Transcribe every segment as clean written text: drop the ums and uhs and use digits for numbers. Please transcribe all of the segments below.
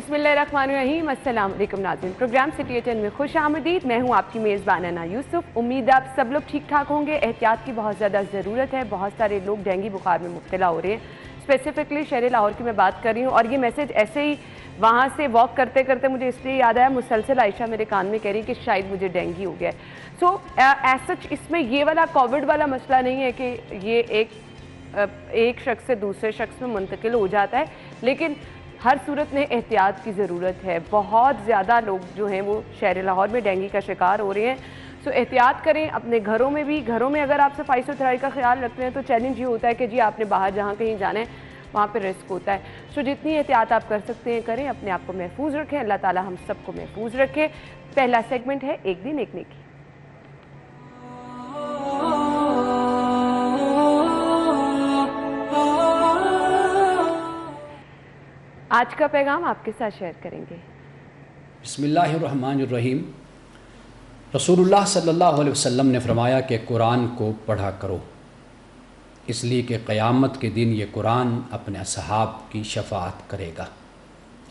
बिस्मिल्लाहिर्रहमानिर्रहीम, अस्सलाम वालेकुम नाज़रीन। प्रोग्राम सिटी 10 में खुश आमदीद। मैं हूँ आपकी मेज़बान अना यूसुफ। उम्मीद है आप सब लोग ठीक ठाक होंगे। एहतियात की बहुत ज़्यादा ज़रूरत है। बहुत सारे लोग डेंगू बुखार में मुब्तला हो रहे हैं। स्पेसिफिकली शहर लाहौर की मैं बात कर रही हूँ और ये मैसेज ऐसे ही वहाँ से वॉक करते करते मुझे इसलिए याद आया, मुसलसल आयशा मेरे कान में कह रही कि शायद मुझे डेंगू हो गया है। सो एज सच इसमें ये वाला कोविड वाला मसला नहीं है कि ये एक शख्स से दूसरे शख्स में मुंतकिल हो जाता है, लेकिन हर सूरत में एहतियात की ज़रूरत है। बहुत ज़्यादा लोग जो हैं वो शहर लाहौर में डेंगू का शिकार हो रहे हैं। सो एहतियात करें अपने घरों में भी। घरों में अगर आप सफाई सुथराई का ख्याल रखते हैं तो चैलेंज ये होता है कि जी आपने बाहर जहाँ कहीं जाना है वहाँ पे रिस्क होता है। सो जितनी एहतियात आप कर सकते हैं करें, अपने आप को महफूज रखें। अल्लाह ताला हम सबको महफूज रखे। पहला सेगमेंट है एक दिन एक नेकी। आज का पैगाम आपके साथ शेयर करेंगे। बिस्मिल्लाहिर्रहमानिर्रहीम। रसूलुल्लाह सल्लल्लाहु अलैहि वसल्लम ने फरमाया कि कुरान को पढ़ा करो, इसलिए कि क़यामत के दिन ये कुरान अपने असहाब की शफ़ाअत करेगा।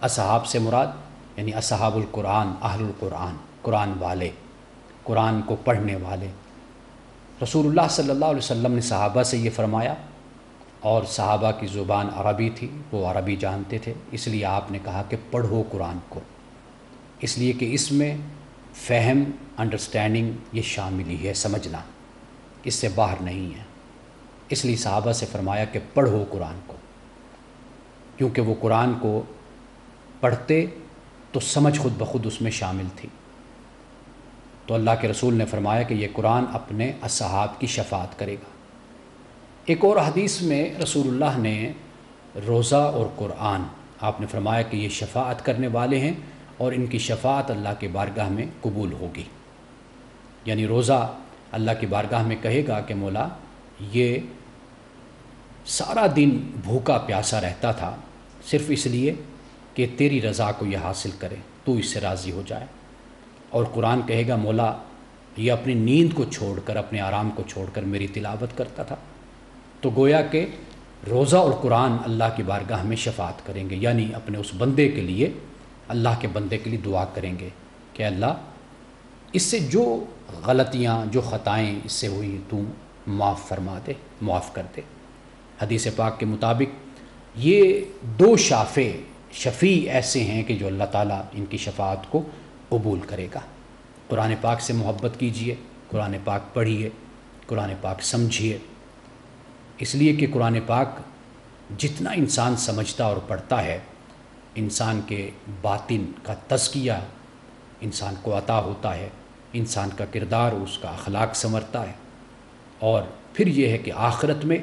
असहाब से मुराद यानी असहाबुल कुरान, अहलुल कुरान, कुरान वाले, कुरान को पढ़ने वाले। रसूलुल्लाह सल्लल्लाहु अलैहि वसल्लम ने सहाबा से ये फ़रमाया, और सहाबा की ज़ुबान अरबी थी, वो अरबी जानते थे, इसलिए आपने कहा कि पढ़ो कुरान को, इसलिए कि इसमें फ़हम, अंडरस्टैंडिंग ये शामिल ही है, समझना, इससे बाहर नहीं है। इसलिए सहाबा से फ़रमाया कि पढ़ो कुरान को, क्योंकि वो कुरान को पढ़ते तो समझ खुद ब खुद उसमें शामिल थी। तो अल्लाह के रसूल ने फ़रमाया कि ये कुरान अपने असहाब की शफ़ाअत करेगा। एक और हदीस में रसूलुल्लाह ने रोज़ा और कुरान, आपने फरमाया कि ये शफ़ाअत करने वाले हैं और इनकी शफ़ाअत अल्लाह की बारगाह में कबूल होगी। यानी रोज़ा अल्लाह की बारगाह में कहेगा कि मौला ये सारा दिन भूखा प्यासा रहता था सिर्फ़ इसलिए कि तेरी रज़ा को यह हासिल करे, तू इससे राज़ी हो जाए। और कुरान कहेगा मौला ये अपनी नींद को छोड़कर, अपने आराम को छोड़कर मेरी तिलावत करता था। तो गोया कि रोज़ा और कुरान अल्लाह की बारगाह में शफ़ाअत करेंगे, यानी अपने उस बंदे के लिए, अल्लाह के बंदे के लिए दुआ करेंगे कि अल्लाह इससे जो गलतियाँ, जो ख़ताएँ इससे हुई तू माफ़ फरमा दे, माफ़ कर दे। हदीस पाक के मुताबिक ये दो शफ़ी ऐसे हैं कि जो अल्लाह ताला इनकी शफ़ाअत को कबूल करेगा। कुरान पाक से मोहब्बत कीजिए, कुरान पाक पढ़िए, कुरान पाक समझिए, इसलिए कि कुरान पाक जितना इंसान समझता और पढ़ता है, इंसान के बातिन का तज़किया इंसान को अता होता है, इंसान का किरदार, उसका अखलाक संवरता है। और फिर यह है कि आखिरत में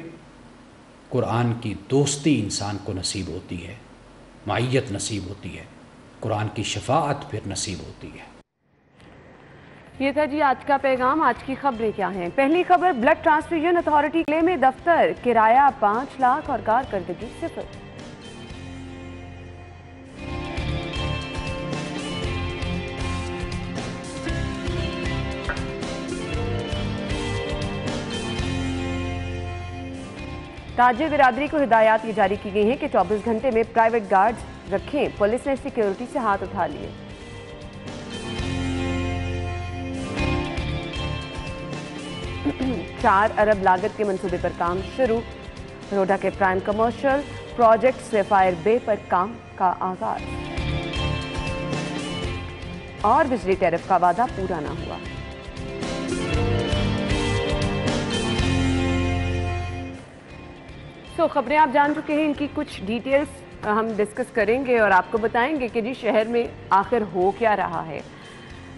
कुरान की दोस्ती इंसान को नसीब होती है, माइयत नसीब होती है, कुरान की शफ़ाअत फिर नसीब होती है। ये था जी आज का पैगाम। आज की खबरें क्या हैं? पहली खबर, ब्लड ट्रांसफ्यूजन अथॉरिटी किले में दफ्तर, किराया 5 लाख और कारकर्दगी 0। ताजिर बिरादरी को हिदायत ये जारी की गई हैं कि 24 घंटे में प्राइवेट गार्ड्स रखें। पुलिस ने सिक्योरिटी से हाथ उठा लिए। $4 अरब लागत के मंसूबे पर काम शुरू। रोडा के प्राइम कमर्शियल प्रोजेक्ट सेफायर बे पर काम का आगाज। और बिजली टैरिफ का वादा पूरा ना हुआ। तो खबरें आप जान चुके हैं, इनकी कुछ डिटेल्स हम डिस्कस करेंगे और आपको बताएंगे कि जी शहर में आखिर हो क्या रहा है।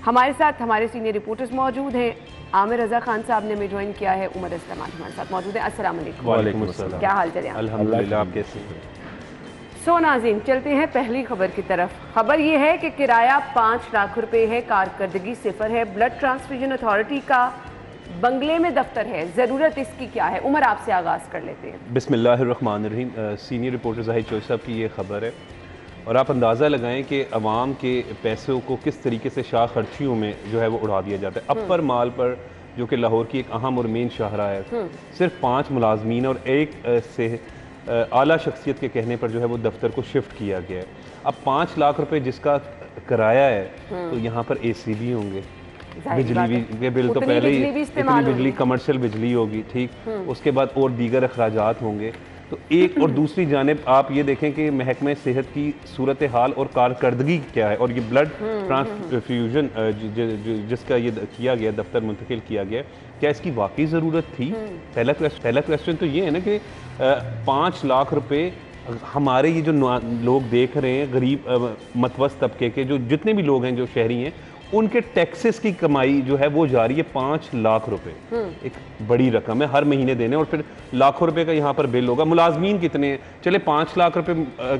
हमारे साथ हमारे सीनियर रिपोर्टर्स मौजूद हैं। आमिर रज़ा खान साहब ने हमें ज्वाइन किया है, उमर अस्लम हमारे साथ मौजूद है। अस्सलाम वालेकुम। वालेकुम अस्सलाम। क्या हाल चल? अल्हम्दुलिल्लाह, आप कैसे हैं? सो नाज़रीन, चलते हैं पहली खबर की तरफ। खबर ये है कि किराया 5 लाख रुपए है, कारकर्दगी 0 है। ब्लड ट्रांसफ्यूजन अथॉरिटी का बंगले में दफ्तर है, ज़रूरत इसकी क्या है? उमर, आपसे आगाज़ कर लेते हैं। बिस्मिल्लाहिर्रहमानिर्रहीम। सीनियर रिपोर्टर ज़ाहिद चौधरी साहब की ये खबर है और आप अंदाज़ा लगाएं कि अवाम के पैसों को किस तरीके से शाह खर्चियों में जो है वो उड़ा दिया जाता है। अपर माल पर, जो कि लाहौर की एक अहम और मेन शाहरा है, सिर्फ 5 मुलाजमीन और एक से आला शख्सियत के कहने पर जो है वो दफ्तर को शिफ्ट किया गया है। अब 5 लाख रुपए जिसका किराया है तो यहाँ पर AC भी होंगे, बिजली भी के बिल तो पहले ही इतनी बिजली कमर्शियल बिजली होगी, ठीक, उसके बाद और दीगर अखराजात होंगे। तो एक और दूसरी जानिब आप ये देखें कि महकमे सेहत की सूरत हाल और कारकर्दगी क्या है, और ये ब्लड ट्रांसफ्यूजन जिसका ये किया गया, दफ्तर मुंतकिल किया गया, क्या इसकी वाकई ज़रूरत थी? पहला क्वेश्चन तो ये है ना कि 5 लाख रुपए हमारे ये जो लोग देख रहे हैं, गरीब मतवस्त तबके के जो जितने भी लोग हैं जो शहरी हैं, उनके टैक्सेस की कमाई जो है वो जा रही है 5 लाख रुपए। एक बड़ी रकम है हर महीने देने, और फिर लाखों रुपए का यहाँ पर बिल होगा। मुलाजमीन कितने हैं? चले 5 लाख रुपए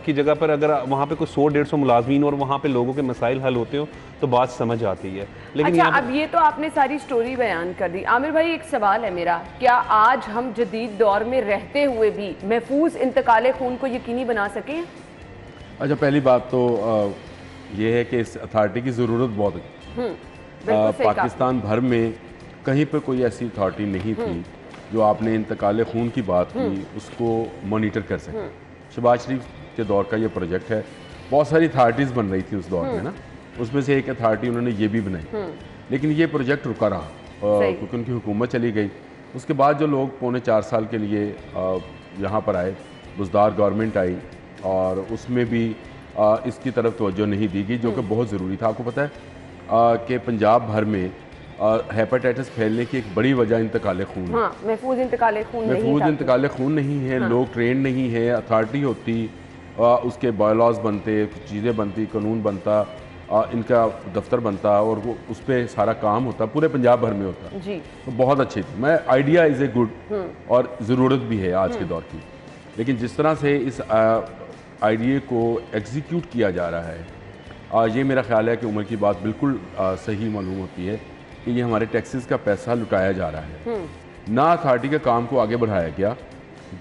की जगह पर अगर वहाँ पे कोई 100-150 मुलाजमीन और वहाँ पे लोगों के मसाइल हल होते हो तो बात समझ आती है। लेकिन अच्छा, अब ये तो आपने सारी स्टोरी बयान कर दी। आमिर भाई, एक सवाल है मेरा, क्या आज हम जदीद दौर में रहते हुए भी महफूज इंतकाल खून को यकीनी बना सकें? अच्छा, पहली बात तो ये है कि इस अथॉरिटी की ज़रूरत बहुत है। पाकिस्तान भर में कहीं पर कोई ऐसी अथॉरिटी नहीं थी जो आपने इंतकाल खून की बात की उसको मॉनिटर कर सके। शहबाज शरीफ के दौर का ये प्रोजेक्ट है, बहुत सारी अथॉरिटीज़ बन रही थी उस दौर में ना, उसमें से एक अथॉरिटी उन्होंने ये भी बनाई, लेकिन ये प्रोजेक्ट रुका रहा क्योंकि उनकी हुकूमत चली गई। उसके बाद जो लोग 3.25 साल के लिए यहाँ पर आए, बुज़दार गवर्नमेंट आई, और उसमें भी इसकी तरफ तवज्जो नहीं दी गई, जो कि बहुत ज़रूरी था। आपको पता है कि पंजाब भर में हेपेटाइटिस फैलने की एक बड़ी वजह इंतकाल खून है। महफूज इंतकाल खून नहीं है, लोग ट्रेंड नहीं है। अथॉरिटी होती, उसके बायलॉज बनते, चीज़ें बनती, कानून बनता, इनका दफ्तर बनता, और वो उस पर सारा काम होता, पूरे पंजाब भर में होता जी। तो बहुत अच्छी थी। मैं आइडिया इज़ ए गुड और ज़रूरत भी है आज के दौर की, लेकिन जिस तरह से इस आइडिया को एग्जीक्यूट किया जा रहा है, ये मेरा ख्याल है कि उमर की बात बिल्कुल सही मालूम होती है कि ये हमारे टैक्सेस का पैसा लुटाया जा रहा है। ना अथॉरिटी के काम को आगे बढ़ाया गया,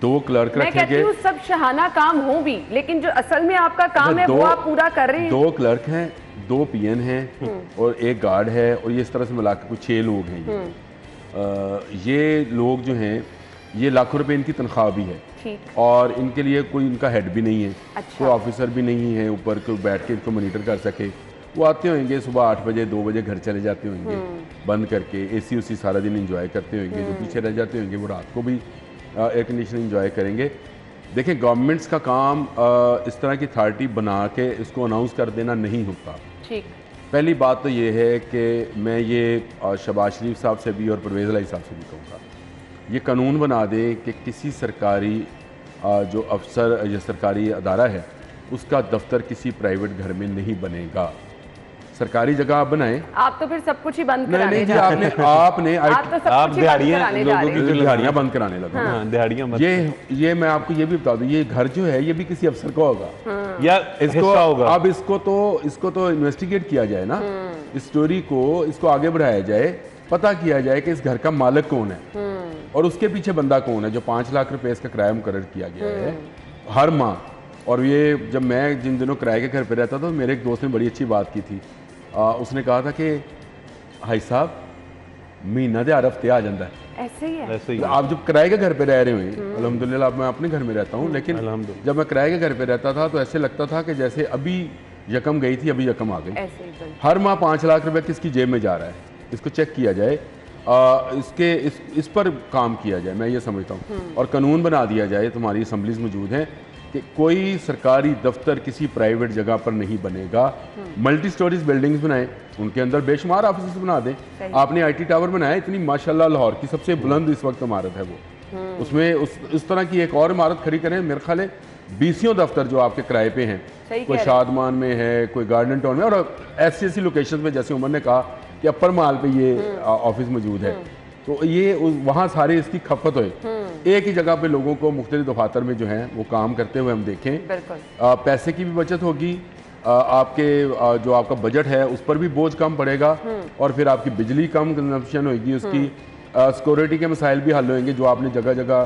2 क्लर्क रखे गए। सब शहाना काम हो भी, लेकिन जो असल में आपका काम है वो आप पूरा कर रहे हैं। 2 क्लर्क हैं, 2 PN हैं और 1 गार्ड है, और ये इस तरह से मिला के कुछ 6 लोग हैं। ये लोग जो हैं, ये लाखों रुपए इनकी तनख्वाह भी है, और इनके लिए कोई इनका हेड भी नहीं है। अच्छा। कोई ऑफिसर भी नहीं है ऊपर को बैठ के इनको मॉनिटर कर सके। वो आते होंगे सुबह 8 बजे, 2 बजे घर चले जाते होंगे बंद करके, AC उसी सारा दिन इंजॉय करते होंगे। जो पीछे रह जाते होंगे वो रात को भी एयर कंडीशन इंजॉय करेंगे। देखें, गवर्नमेंट्स का काम इस तरह की अथॉरिटी बना के इसको अनाउंस कर देना नहीं होता। ठीक। पहली बात तो ये है कि मैं ये शहबाज शरीफ साहब से भी और परवेज़ इलाही साहब से भी कहूँगा, ये कानून बना दे कि किसी सरकारी जो अफसर या सरकारी अदारा है उसका दफ्तर किसी प्राइवेट घर में नहीं बनेगा। सरकारी जगह आप बनाएं। आप तो फिर सब कुछ ही बंद कराने जा रहे हैं। आपने आप दिहाड़ियाँ बंद कराने लगे। हाँ, दिहाड़ियाँ बंद। ये मैं आपको ये भी बता दूं, ये घर जो है ये भी किसी अफसर का होगा। हाँ। या इसको होगा। अब इसको तो इन्वेस्टिगेट किया जाए ना, इस स्टोरी को इसको आगे बढ़ाया जाए, पता किया जाए कि इस घर का मालिक कौन है और उसके पीछे बंदा कौन है जो 5 लाख रुपए इसका किराया मुकर्रर किया गया है हर माह। और ये जब मैं जिन दिनों किराए के घर पे रहता था तो मेरे एक दोस्त ने बड़ी अच्छी बात की थी। उसने कहा था कि भाई साहब महीना दे हफ्ते आ जाता है। ऐसे ही आप जब किराए के घर पे रह रहे हुए, अल्हम्दुलिल्लाह मैं अपने घर में रहता हूँ, लेकिन जब मैं किराए के घर पे रहता था तो ऐसे लगता था कि जैसे अभी यकम गई थी अभी यकम आ गई। हर माह 5 लाख रुपए किसकी जेब में जा रहा है, इसको चेक किया जाए, इस पर काम किया जाए, मैं ये समझता हूँ। और कानून बना दिया जाए, तुम्हारी असम्बलीज मौजूद हैं, कि कोई सरकारी दफ्तर किसी प्राइवेट जगह पर नहीं बनेगा। मल्टी स्टोरीज बिल्डिंग्स बनाएं, उनके अंदर बेशुमार ऑफिस बना दें। आपने IT टावर बनाया, इतनी माशाल्लाह लाहौर की सबसे बुलंद इस वक्त इमारत है वो, उसमें उस तरह की एक और इमारत खड़ी करें। मेरे ख्याल है 20 दफ्तर जो आपके किराए पे हैं, कोई शादमान में है, कोई गार्डन टाउन में, और ऐसी लोकेशन में जैसे उमर ने कहा कि अपर माल पे ये ऑफिस मौजूद है, तो ये वहाँ सारे इसकी खपत हो, एक ही जगह पे लोगों को मुख्तलिफ दफातर में जो है वो काम करते हुए हम देखें। पैसे की भी बचत होगी, आपके जो आपका बजट है उस पर भी बोझ कम पड़ेगा, और फिर आपकी बिजली कम कंजम्पशन होगी, उसकी सिक्योरिटी के मसाइल भी हल होंगे। जो आपने जगह जगह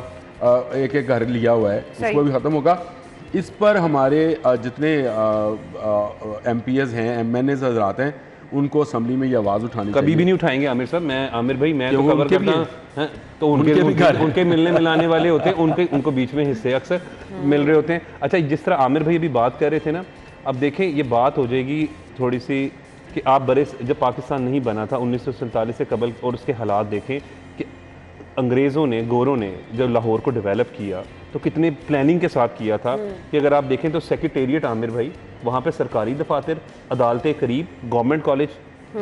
एक घर लिया हुआ है उसको भी ख़त्म होगा। इस पर हमारे जितने MPs हैं, MNAs हजरात हैं, उनको असम्बली में ये आवाज़ उठानी कभी भी नहीं उठाएंगे आमिर साहब। मैं आमिर भाई मैं तो कवर करता हूँ तो उनके मिलने मिलाने वाले होते हैं, उनको बीच में हिस्से अक्सर मिल रहे होते हैं। अच्छा, जिस तरह आमिर भाई अभी बात कर रहे थे ना, अब देखें ये बात हो जाएगी थोड़ी सी कि आप जब पाकिस्तान नहीं बना था 1947 से कबल, और उसके हालात देखें कि अंग्रेज़ों ने, गोरों ने जब लाहौर को डेवलप किया तो कितने प्लानिंग के साथ किया था कि अगर आप देखें तो सेक्रेटेरिएट आमिर भाई, वहाँ पे सरकारी दफातर, अदालतें करीब, गवर्नमेंट कॉलेज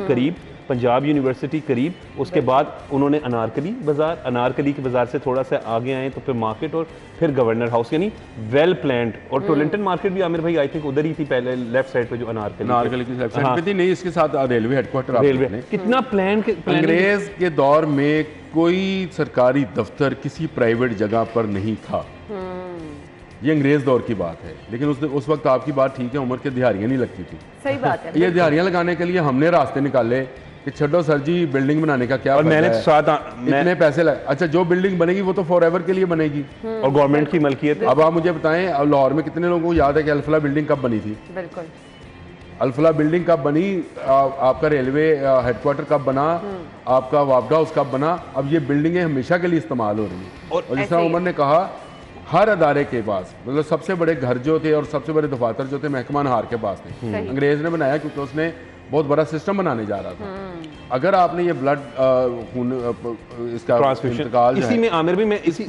करीब, पंजाब यूनिवर्सिटी करीब, उसके बाद उन्होंने अनारकली बाज़ार, अनारकली के बाज़ार से थोड़ा सा आगे आए तो फिर मार्केट और फिर गवर्नर हाउस, यानी वेल प्लान्ड। और टोलेंटन मार्केट भी आमिर भाई आई थिंक उधर ही थी पहले, लेफ्ट साइड पे जो अनारकली की लेफ्ट साइड पे थी, नहीं इसके साथ रेलवे हेडक्वार्टर, रेलवे कितना प्लान। अंग्रेज के दौर में कोई सरकारी दफ्तर किसी प्राइवेट जगह पर नहीं था, ये अंग्रेज दौर की बात है। लेकिन उस वक्त आपकी बात ठीक है, उम्र के दिहाड़ियाँ नहीं लगती थी। सही बात है। ये दिहाड़ियाँ लगाने के लिए हमने रास्ते निकाले कि छड्डो सर जी बिल्डिंग बनाने का क्या, और मैंने इतने पैसे लगे। अच्छा, जो बिल्डिंग बनेगी वो तो फॉरएवर के लिए बनेगी और गवर्नमेंट की मलकियत है। अब आप मुझे बताएं, अब लाहौर में कितने लोगों को याद है कि अल्फला बिल्डिंग कब बनी थी? बिल्कुल, अल्फला बिल्डिंग कब बनी, आपका रेलवे हेडक्वार्टर कब बना, आपका वापडा हाउस कब बना। अब ये बिल्डिंगें हमेशा के लिए इस्तेमाल हो रही हैं। और जिस तरह उमर ने कहा, हर अदारे के पास, मतलब सबसे बड़े घर जो थे और सबसे बड़े दफातर जो थे महकमा नहार के पास थे, अंग्रेज ने बनाया क्योंकि उसने बहुत बड़ा सिस्टम बनाने जा रहा था। अगर आपने ये ब्लड इसका इंतकाल, इसी में आमिर भी मैं इस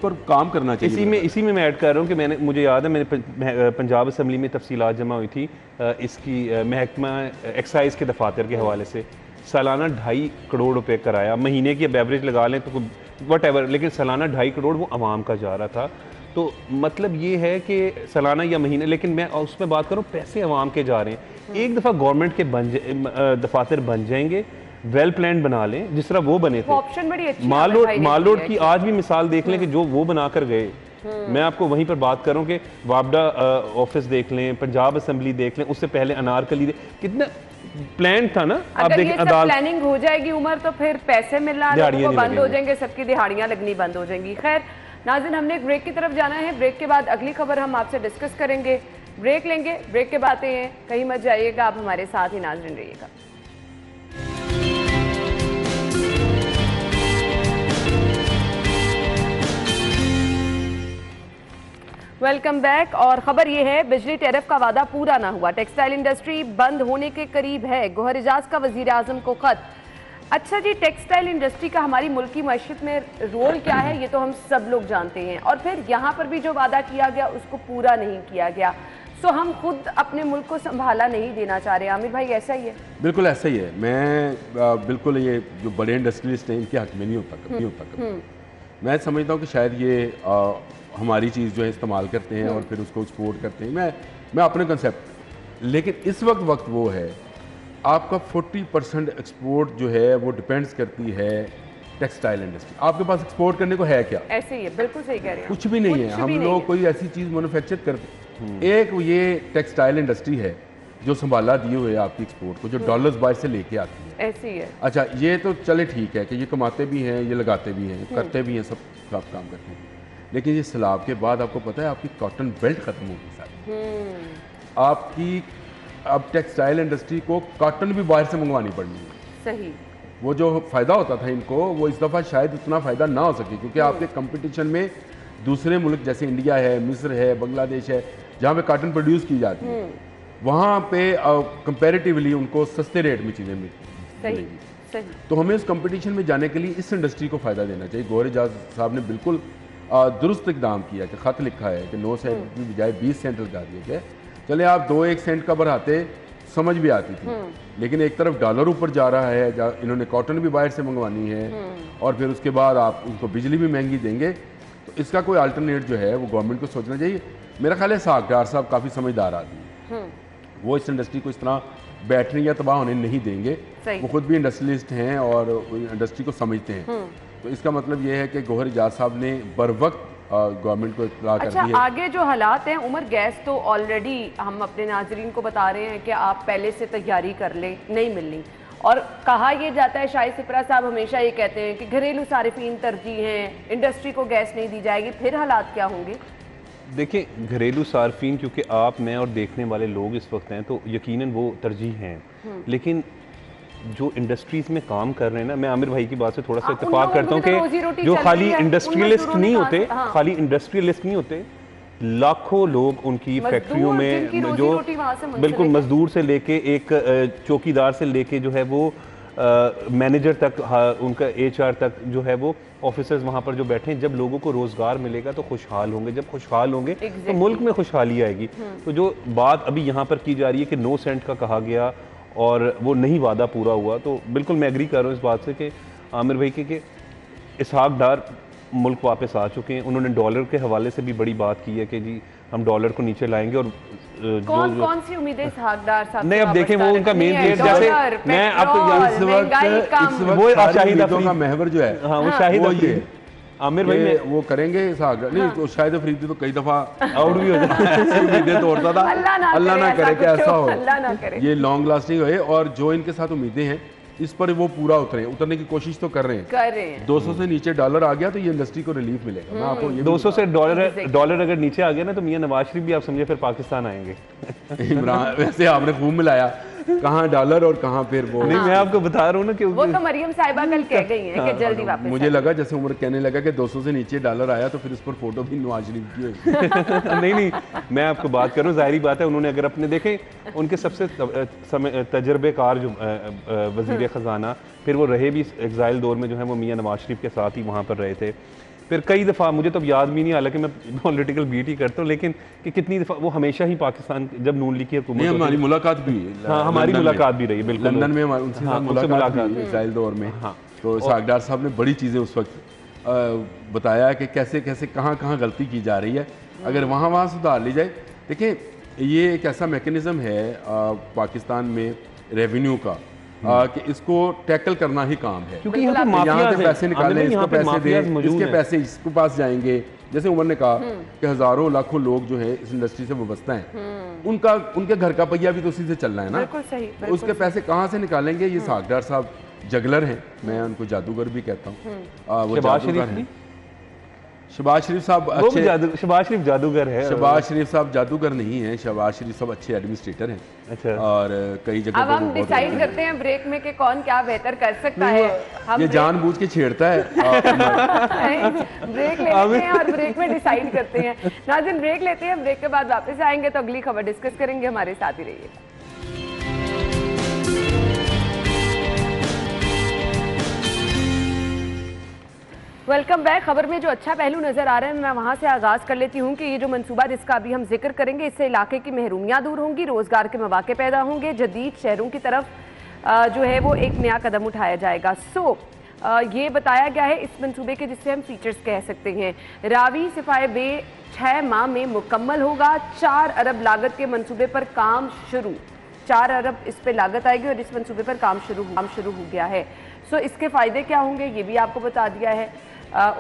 पर काम करना चाहिए। इसी में मैं ऐड कर रहा हूँ कि मुझे याद है मैंने पंजाब असम्बली में तफसीलात जमा हुई थी इसकी महकमा एक्साइज के दफातर के हवाले से। सालाना 2.5 करोड़ रुपए कराया, महीने की अब एवरेज लगा लें तो वट एवर, लेकिन सालाना 2.5 करोड़ वो आवाम का जा रहा था। तो मतलब ये है कि सालाना या महीने, लेकिन मैं उसमें बात करूँ पैसे आवाम के जा रहे हैं। एक दफ़ा गवर्नमेंट के दफातर बन जाएंगे, वेल प्लान बना लें जिस तरह वो बने थे। ऑप्शन बड़ी अच्छी है। माल रोड की आज भी मिसाल देख लें कि जो वो बना कर गए, मैं आपको वहीं पर बात करूं कि वापडा ऑफिस देख लें, पंजाब असेंबली देख लें, उससे पहले अनारकली कितना प्लान था ना। आप देखिए प्लानिंग हो जाएगी उमर, तो फिर पैसे मिलना लोगों को बंद हो जाएंगे, सबकी दिहाड़ियां लगनी बंद हो जाएंगी। खैर नाज़रीन, हमने एक ब्रेक की तरफ जाना है। ब्रेक के बाद अगली खबर हम आपसे डिस्कस करेंगे। ब्रेक लेंगे, ब्रेक के बाद हैं, कहीं मत जाइएगा, आप हमारे साथ ही नाज़रीन रहिएगा। Welcome back. और खबर यह है, बिजली टैरिफ का वादा पूरा ना हुआ, टेक्सटाइल इंडस्ट्री बंद होने के करीब है, गौहर एजाज का वजीर आजम को खत। अच्छा जी, टेक्सटाइल इंडस्ट्री का हमारी मुल्क की मईशत में रोल क्या है ये तो हम सब लोग जानते हैं, और फिर यहाँ पर भी जो वादा किया गया उसको पूरा नहीं किया गया। सो हम खुद अपने मुल्क को संभाला नहीं देना चाह रहे। आमिर भाई ऐसा ही है? बिल्कुल ऐसा ही है। मैं बिल्कुल ये जो बड़े इंडस्ट्रियलिस्ट हैं इनके हक में नहीं होता, कभी होता कभी। मैं समझता हूँ कि शायद ये हमारी चीज़ जो है इस्तेमाल करते हैं और फिर उसको एक्सपोर्ट करते हैं। मैं अपने कंसेप्ट, लेकिन इस वक्त वो है आपका 40% एक्सपोर्ट जो है वो डिपेंड्स करती है टेक्सटाइल इंडस्ट्री। आपके पास एक्सपोर्ट करने को है क्या? ऐसे ही है, बिल्कुल सही कह रहे हैं। कुछ भी नहीं है। हम लोग कोई ऐसी चीज़ मैन्युफैक्चर करते, एक ये टेक्सटाइल इंडस्ट्री है जो संभाला दिए हुए आपकी एक्सपोर्ट को, जो डॉलर्स बाहर से लेके आती है। ऐसी है। अच्छा, ये तो चले ठीक है कि ये कमाते भी हैं, ये लगाते भी हैं, करते भी हैं, सब काम करते हैं। लेकिन ये सैलाब के बाद आपको पता है आपकी कॉटन बेल्ट खत्म होगी सारी। आपकी अब टेक्सटाइल इंडस्ट्री को कॉटन भी बाहर से मंगवानी पड़नी है। सही। वो जो फ़ायदा होता था इनको, वो इस दफ़ा शायद उतना फ़ायदा ना हो सके, क्योंकि आपके कंपटीशन में दूसरे मुल्क जैसे इंडिया है, मिस्र है, बांग्लादेश है, जहाँ पे कॉटन प्रोड्यूस की जाती है, वहाँ पे कंपैरेटिवली उनको सस्ते रेट में चीज़ें मिलेगी। तो हमें उस कंपटीशन में जाने के लिए इस इंडस्ट्री को फ़ायदा देना चाहिए। गौहर एजाज साहब ने बिल्कुल दुरुस्त इकदाम किया कि ख़त लिखा है कि 9 सेंट की बजाय 20 सेंट लगा दिए गए। चले आप 2-1 सेंट का बढ़ाते समझ भी आती थी, लेकिन एक तरफ डॉलर ऊपर जा रहा है, इन्होंने कॉटन भी बाहर से मंगवानी है, और फिर उसके बाद आप उनको बिजली भी महंगी देंगे। तो इसका कोई अल्टरनेट जो है वो गवर्नमेंट को सोचना चाहिए। मेरा ख्याल है सागडार साहब काफ़ी समझदार आदमी हैं, वो इस इंडस्ट्री को इस तरह बैठने या तबाह होने नहीं देंगे। वो खुद भी इंडस्ट्रियलिस्ट हैं और इंडस्ट्री को समझते हैं। तो इसका मतलब ये है कि गौहर एजाज साहब ने बर वक्त गवर्नमेंट को इत्तला कर दी है। आगे जो हालात हैं उमर, गैस तो ऑलरेडी हम अपने नाजरीन को बता रहे हैं कि आप पहले से तैयारी कर लें, नहीं मिलनी। और कहा यह जाता है, शाहिद सिपरा साहब हमेशा ये कहते हैं कि घरेलू सारिफीन तरजीह हैं, इंडस्ट्री को गैस नहीं दी जाएगी, फिर हालात क्या होंगे? देखिए, घरेलू सार्फिन क्योंकि आप, मैं और देखने वाले लोग इस वक्त हैं, तो यकीनन वो तरजीह हैं, लेकिन जो इंडस्ट्रीज में काम कर रहे हैं ना, मैं आमिर भाई की बात से थोड़ा सा इत्तेफाक करता हूँ कि जो खाली इंडस्ट्रियलिस्ट नहीं होते, खाली इंडस्ट्रियलिस्ट नहीं होते, लाखों लोग उनकी फैक्ट्रियों में जो बिल्कुल मजदूर से लेके एक चौकीदार से लेके जो है वो मैनेजर तक, उनका HR तक जो है वो ऑफिसर्स वहाँ पर जो बैठे हैं, जब लोगों को रोज़गार मिलेगा तो खुशहाल होंगे, जब खुशहाल होंगे तो मुल्क में खुशहाली आएगी। तो जो बात अभी यहाँ पर की जा रही है कि 9 सेंट का कहा गया और वो नहीं वादा पूरा हुआ, तो बिल्कुल मैं एग्री कर रहा हूँ इस बात से कि आमिर भाई के इसहाक डार मुल्क वापस आ चुके हैं। उन्होंने डॉलर के हवाले से भी बड़ी बात की है कि जी हम डॉलर को नीचे लाएंगे। और कौन सी उम्मीदें इसहाक डार साहब नहीं, अब देखें वो उनका मेन गेट, जैसे मैं आपको इस वक्त वो शाहिद अफरीदी का महवर जो है, हाँ वो शाहिद अफरीदी, आमिर भाई में वो करेंगे इसहाक डार नहीं, तो शाहिद अफरीदी तो कई दफा आउट भी हो जाए, उम्मीदें तोड़ता था। अल्लाह ना करे कि ऐसा हो, ये लॉन्ग लास्टिंग हो। और जो इनके साथ उम्मीदें हैं इस पर वो पूरा उतरने की कोशिश तो कर रहे हैं। 200 से नीचे डॉलर आ गया तो ये इंडस्ट्री को रिलीफ मिलेगा। मैं आपको 200 से डॉलर अगर नीचे आ गया ना, तो मियां नवाज शरीफ भी आप समझे फिर पाकिस्तान आएंगे। इमरान वैसे आपने खूब मिलाया, कहाँ डॉलर और कहाँ फिर वो। नहीं, मैं आपको बता रहा हूँ ना कि वो तो मरियम साहिबा कल कह गई हैं कि जल्दी वापस। मुझे लगा जैसे उमर कहने लगा कि 200 से नीचे डॉलर आया तो फिर उस पर फोटो भी नवाज शरीफ की होगी। नहीं, मैं आपको बात कर रहा हूँ, जाहिर बात है उन्होंने अगर अपने देखे, उनके सबसे तजर्बेकार जो वजीर खजाना, फिर वो रहे भी एग्जाइल दौर में जो है वो मियां नवाज शरीफ के साथ ही वहाँ पर रहे थे। फिर कई दफ़ा, मुझे तो अब याद भी नहीं, हालांकि मैं पॉलिटिकल बीट ही करता हूँ, लेकिन कि कितनी दफ़ा वो हमेशा ही पाकिस्तान, जब नून लीग की हुकूमत, हमारी मुलाकात भी, हाँ हमारी मुलाकात भी रही, बिल्कुल लंदन में उनसे मुलाकात हुई इज़राइल दौर में। हाँ, तो इसहाक डार साहब ने बड़ी चीज़ें उस वक्त बताया कि कैसे कैसे कहाँ कहाँ गलती की जा रही है, अगर वहाँ सुधार ली जाए। देखिए, ये एक ऐसा मैकेनिज़्म है पाकिस्तान में रेवेन्यू का कि इसको टैकल करना ही काम है, क्योंकि यहाँ से पैसे निकालने, इसको पैसे दें, इसके पैसे इसके पास जाएंगे। जैसे उमर ने कहा कि हजारों लाखों लोग जो है इस इंडस्ट्री से वाबस्ता हैं, उनके घर का पहिया भी तो उसी से चल रहा है ना, उसके पैसे कहाँ से निकालेंगे? ये इसहाक डार साहब जगलर हैं, मैं उनको जादूगर भी कहता हूँ। वो जादूगर हैं। शहबाज शरीफ साहब अच्छे, शहबाज शरीफ जादूगर है। शहबाज शरीफ साहब जादूगर नहीं है, शहबाज शरीफ साहब अच्छे एडमिनिस्ट्रेटर हैं। अच्छा। और कई जगह अब हम डिसाइड करते हैं ब्रेक में कि कौन क्या बेहतर कर सकता है। हम ये जानबूझ के छेड़ता है। ब्रेक लेते हैं और ब्रेक में डिसाइड करते हैं। नाज़रीन, ब्रेक लेते हैं, ब्रेक के बाद वापस आएंगे तो अगली खबर डिस्कस करेंगे। हमारे साथ ही रहिए। Welcome back. खबर में जो अच्छा पहलू नजर आ रहा है, मैं वहां से आगाज कर लेती हूं कि ये जो मंसूबा जिसका अभी हम जिक्र करेंगे, इससे इलाके की महरूमियां दूर होंगी, रोजगार के मौके पैदा होंगे, जदीद शहरों की तरफ जो है वो एक नया कदम उठाया जाएगा। ये बताया गया है इस मंसूबे के, जिससे हम फीचर्स कह सकते हैं। रावी सफाए बे 6 माह में मुकम्मल होगा। 4 अरब लागत के मंसूबे पर काम शुरू, 4 अरब इस पे लागत आएगी और इस मंसूबे पर काम शुरू हो गया है। इसके फायदे क्या होंगे ये भी आपको बता दिया है।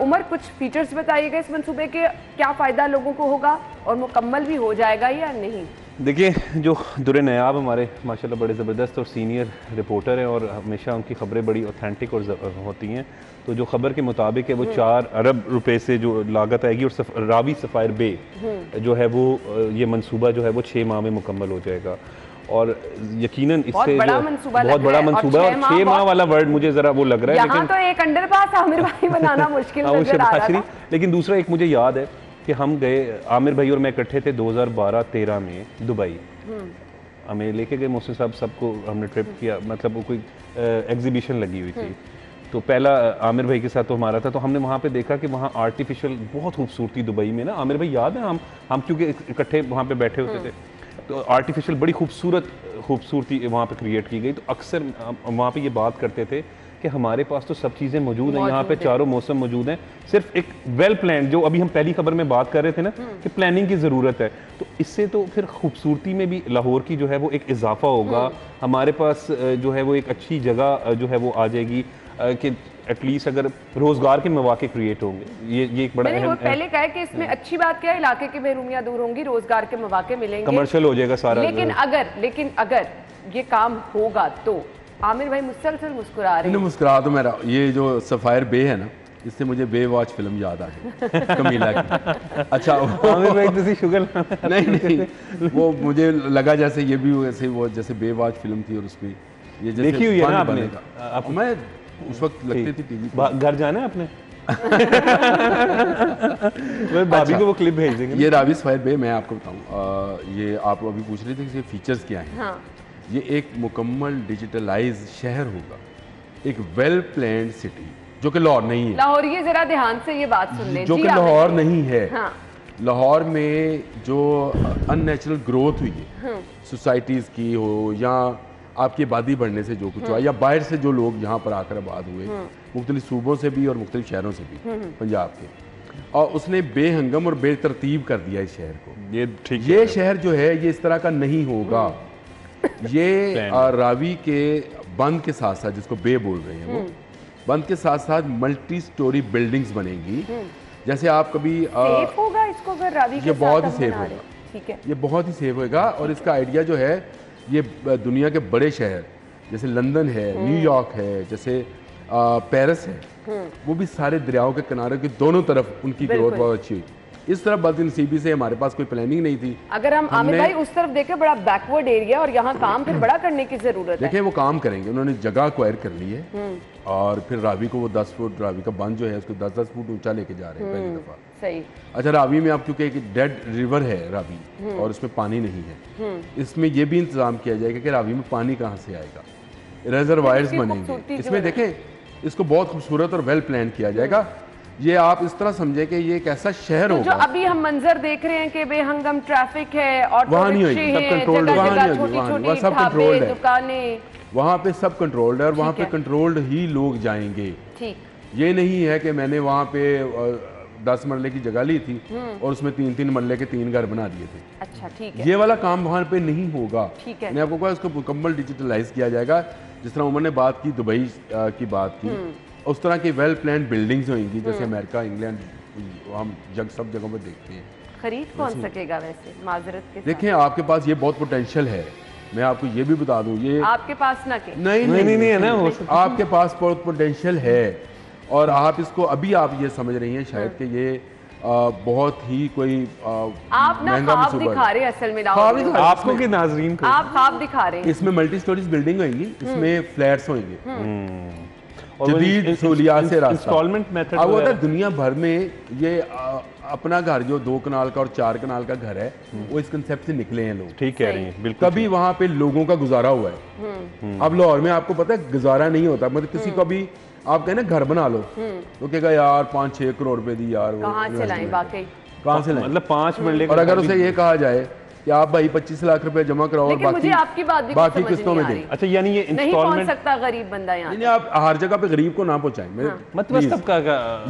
उमर, कुछ फीचर्स बताइएगा इस मंसूबे के, क्या फ़ायदा लोगों को होगा और मुकम्मल भी हो जाएगा या नहीं? देखिए, जो दुर नयाब हमारे माशाल्लाह बड़े ज़बरदस्त और सीनियर रिपोर्टर हैं और हमेशा उनकी खबरें बड़ी ऑथेंटिक और होती हैं। तो जो खबर के मुताबिक है वो 4 अरब रुपए से जो लागत आएगी, और रावी सफ़ायर बे जो है वो ये मंसूबा जो है वो 6 माह में मुकम्मल हो जाएगा। और यकीनन इससे बहुत बड़ा मंसूबा है, और 6 माह वाला वर्ड मुझे जरा वो लग रहा है, लेकिन तो एक अंडरपास आमिर भाई बनाना मुश्किल नजर आ रहा था। लेकिन दूसरा एक मुझे याद है कि हम गए, आमिर भाई और मैं इकट्ठे थे 2012-13 में दुबई, हमें लेके गए मोहसिन साहब, सबको हमने ट्रिप किया, मतलब वो कोई एग्जीबिशन लगी हुई थी। तो पहला आमिर भाई के साथ तो हमारा था, तो हमने वहाँ पे देखा कि वहाँ आर्टिफिशियल बहुत खूबसूरती दुबई में ना, आमिर भाई याद है हम क्योंकि इकट्ठे वहाँ पे बैठे होते थे, तो आर्टिफिशियल बड़ी खूबसूरती वहाँ पे क्रिएट की गई। तो अक्सर वहाँ पे ये बात करते थे कि हमारे पास तो सब चीज़ें मौजूद हैं, यहाँ पे चारों मौसम मौजूद हैं, सिर्फ एक वेल प्लान, जो अभी हम पहली खबर में बात कर रहे थे ना कि प्लानिंग की ज़रूरत है। तो इससे तो फिर खूबसूरती में भी लाहौर की जो है वो एक इजाफा होगा, हमारे पास जो है वो एक अच्छी जगह जो है वो आ जाएगी कि एटलीस्ट अगर रोजगार के मौके क्रिएट होंगे। ये एक बड़ा अहम पहले कहा कि इसमें अच्छी बात क्या है, इलाके की महरूमियां दूर होंगी, रोजगार के मौके मिलेंगे, कमर्शियल हो जाएगा सारा। लेकिन अगर ये काम होगा तो आमिर भाई मुसलसल मुस्कुरा रहे हैं। मुस्कुरा तो मेरा, ये जो सफायर बे है ना, इससे मुझे बेवॉच फिल्म याद आ गई कमीला की। अच्छा आमिर भाई तुसी शुगर नहीं वो मुझे लगा जैसे ये भी वैसे वो जैसे बेवॉच फिल्म थी और उसमें ये जैसे देखी हुई है ना आपने? मैं उस वक्त लगती थी टीवी घर जाना है आपने? भाभी को वो क्लिप भेज देंगे। ये राविस फैद बे मैं आपको बताऊं, ये आप अभी पूछ रहे थे कि फीचर्स क्या हैं। हाँ। ये एक मुकम्मल डिजिटलाइज शहर होगा, एक वेल प्लान्ड सिटी, जो कि लाहौर नहीं है। लाहौर ये जरा ध्यान से ये बात सुन लें, जो कि लाहौर नहीं है। हाँ। लाहौर में जो अननेचुरल ग्रोथ हुई है सोसाइटीज़ की हो या आपकी आबादी बढ़ने से जो कुछ हुआ या बाहर से जो लोग यहाँ पर आकर आबाद हुए मुख्तलिफ सूबों से भी और मुख्तलिफ शहरों से भी पंजाब के, और उसने बेहंगम और बेतरतीब कर दिया इस शहर को। ये ठीक ये शहर जो है ये इस तरह का नहीं होगा। ये रावी के बंद के साथ साथ, जिसको बे बोल रहे हैं वो, बंद के साथ साथ मल्टी स्टोरी बिल्डिंग्स बनेंगी। जैसे आप कभी सेफ होगा इसको अगर रावी के ये बहुत ही साथ सेफ बना रहे। होगा, ठीक है, ये बहुत ही सेफ होगा। और इसका आइडिया जो है ये दुनिया के बड़े शहर जैसे लंदन है, न्यूयॉर्क है, जैसे पेरिस है, वो भी सारे दरियाओं के किनारे के दोनों तरफ उनकी ग्रोथ बहुत अच्छी हुई। इस तरफ बदनसीबी से हमारे पास कोई प्लानिंग नहीं थी। अगर हम आमिर भाई उस तरफ देखें, बड़ा बैकवर्ड एरिया और यहाँ काम फिर बड़ा करने की जरूरत है। देखिए वो काम करेंगे, उन्होंने जगह एक्वायर कर ली है और फिर रावी को वो 10 फुट, रावी का बंद जो है उसको 10-10 फुट ऊंचा लेके जा रहे हैं पहली दफा। सही। अच्छा, रावी में आप क्योंकि एक डेड रिवर है रावी और उसमें पानी नहीं है, इसमें ये भी इंतजाम किया जाएगा कि रावी में पानी कहाँ से आएगा, रिजर्वायर्स बनेंगे इसमें। देखें इसको बहुत खूबसूरत और वेल प्लान किया जाएगा। ये आप इस तरह समझे कि ये एक ऐसा शहर तो होगा। जो अभी हम मंजर देख रहे हैं कि बेहंगम ट्रैफिक है, ऑटो वहाँ नहीं होगी, रिक्शे सब हैं, कंट्रोल्ड, जगह वहाँ जगह नहीं होगी, छोटी-छोटी वहाँ सब ढाबे, कंट्रोल्ड है, दुकानें, वहाँ पे सब कंट्रोल्ड है और वहाँ ठीक पे है। कंट्रोल्ड ही लोग जाएंगे। ठीक। ये नहीं है कि मैंने वहाँ पे 10 मरले की जगह ली थी और उसमें 3-3 मरले के 3 घर बना दिए थे। अच्छा, ठीक है। ये वाला काम वहाँ पे नहीं होगा। ठीक है। मैंने आपको कहा इसको मुकम्मल डिजिटलाइज किया जाएगा। जिस तरह उमर ने बात की दुबई की बात की, उस तरह की वेल प्लान बिल्डिंग्स होंगी जैसे अमेरिका, इंग्लैंड, हम सब जगहों पर देखते हैं। खरीद कौन सकेगा वैसे माजरत के साथ? देखें आपके पास ये बहुत पोटेंशियल है, मैं आपको ये भी बता दूं, ये आपके पास ना के नहीं है ना, आपके पास बहुत पोटेंशियल है और आप इसको अभी आप ये समझ रही हैं शायद कि ये बहुत ही कोई आप ना ख्वाब दिखा रहे हैं असल में, आपको कि नाजरीन को आप ख्वाब दिखा रहे हैं। इसमें मल्टी स्टोरीज बिल्डिंग होंगी, इसमें फ्लैट्स होंगे, जदीद सहूलियात से रास्ता, इंस्टॉलमेंट मेथड। अब होता है दुनिया भर में ये अपना घर जो 2 कनाल का और 4 कनाल का घर है वो इस कंसेप्ट से निकले हैं लोग। ठीक कह रही हैं, बिल्कुल। कभी वहां पे लोगों का गुजारा हुआ है। अब लाहौर में आपको पता है गुजारा नहीं होता, मतलब किसी को भी आप कहें ना घर बना लो तो कहेगा यार 5-6 करोड़ रुपए दी यार, कहाँ से लाएं, वाकई कहाँ से लाएं, मतलब 5 मरले। और अगर उसे ये कहा जाए कि आप भाई 25 लाख रुपए जमा कराओ और मुझे आपकी बात भी बाकी समझ किस्तों नहीं में आ दें। रही। अच्छा, यानी ये नहीं पहुंच इंस्टॉलमेंट सकता गरीब बंदा यहाँ। नहीं, आप हर जगह पे गरीब को ना पहुंचाएं। मतलब सबका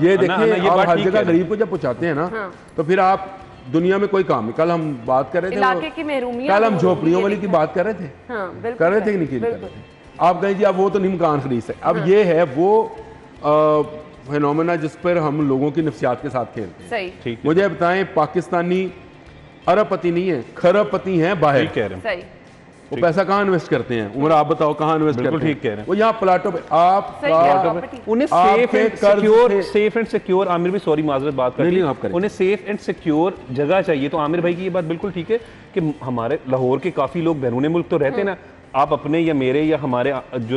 ये देखिए, ये आप बात हर ठीक जगह है। गरीब को जब पहुंचाते हैं ना तो फिर आप दुनिया में कोई काम, कल हम बात कर रहे थे, इलाके की महरूमियत, कल हम झोपड़ियों वाली की बात कर रहे थे, कर रहे थे कि नहीं कर रहे थे? आप कहें जी आप वो तो नहीं मकान खरीद सकते। अब ये है वो फिनोमेना जिस पर हम लोगों की नफ्सियात के साथ खेलते हैं। सही। ठीक है। मुझे बताएं, पाकिस्तानी अरबपति नहीं है, खरबपति हैं बाहर। ठीक कह रहे हैं। सही। वो पैसा कहाँ इन्वेस्ट करते हैं? उमर आप बताओ कहाँ इन्वेस्ट करते हैं? बिल्कुल ठीक कह रहे हैं। वो यहाँ प्लाटों पे आप उन्हें सेफ एंड सिक्योर आमिर भाई, सॉरी माजरत बात कर, उन्हें सेफ एंड सिक्योर जगह चाहिए। तो आमिर भाई की ये बात बिल्कुल ठीक है कि हमारे लाहौर के काफ़ी लोग बैरून मुल्क तो रहते हैं ना, आप अपने या मेरे या हमारे जो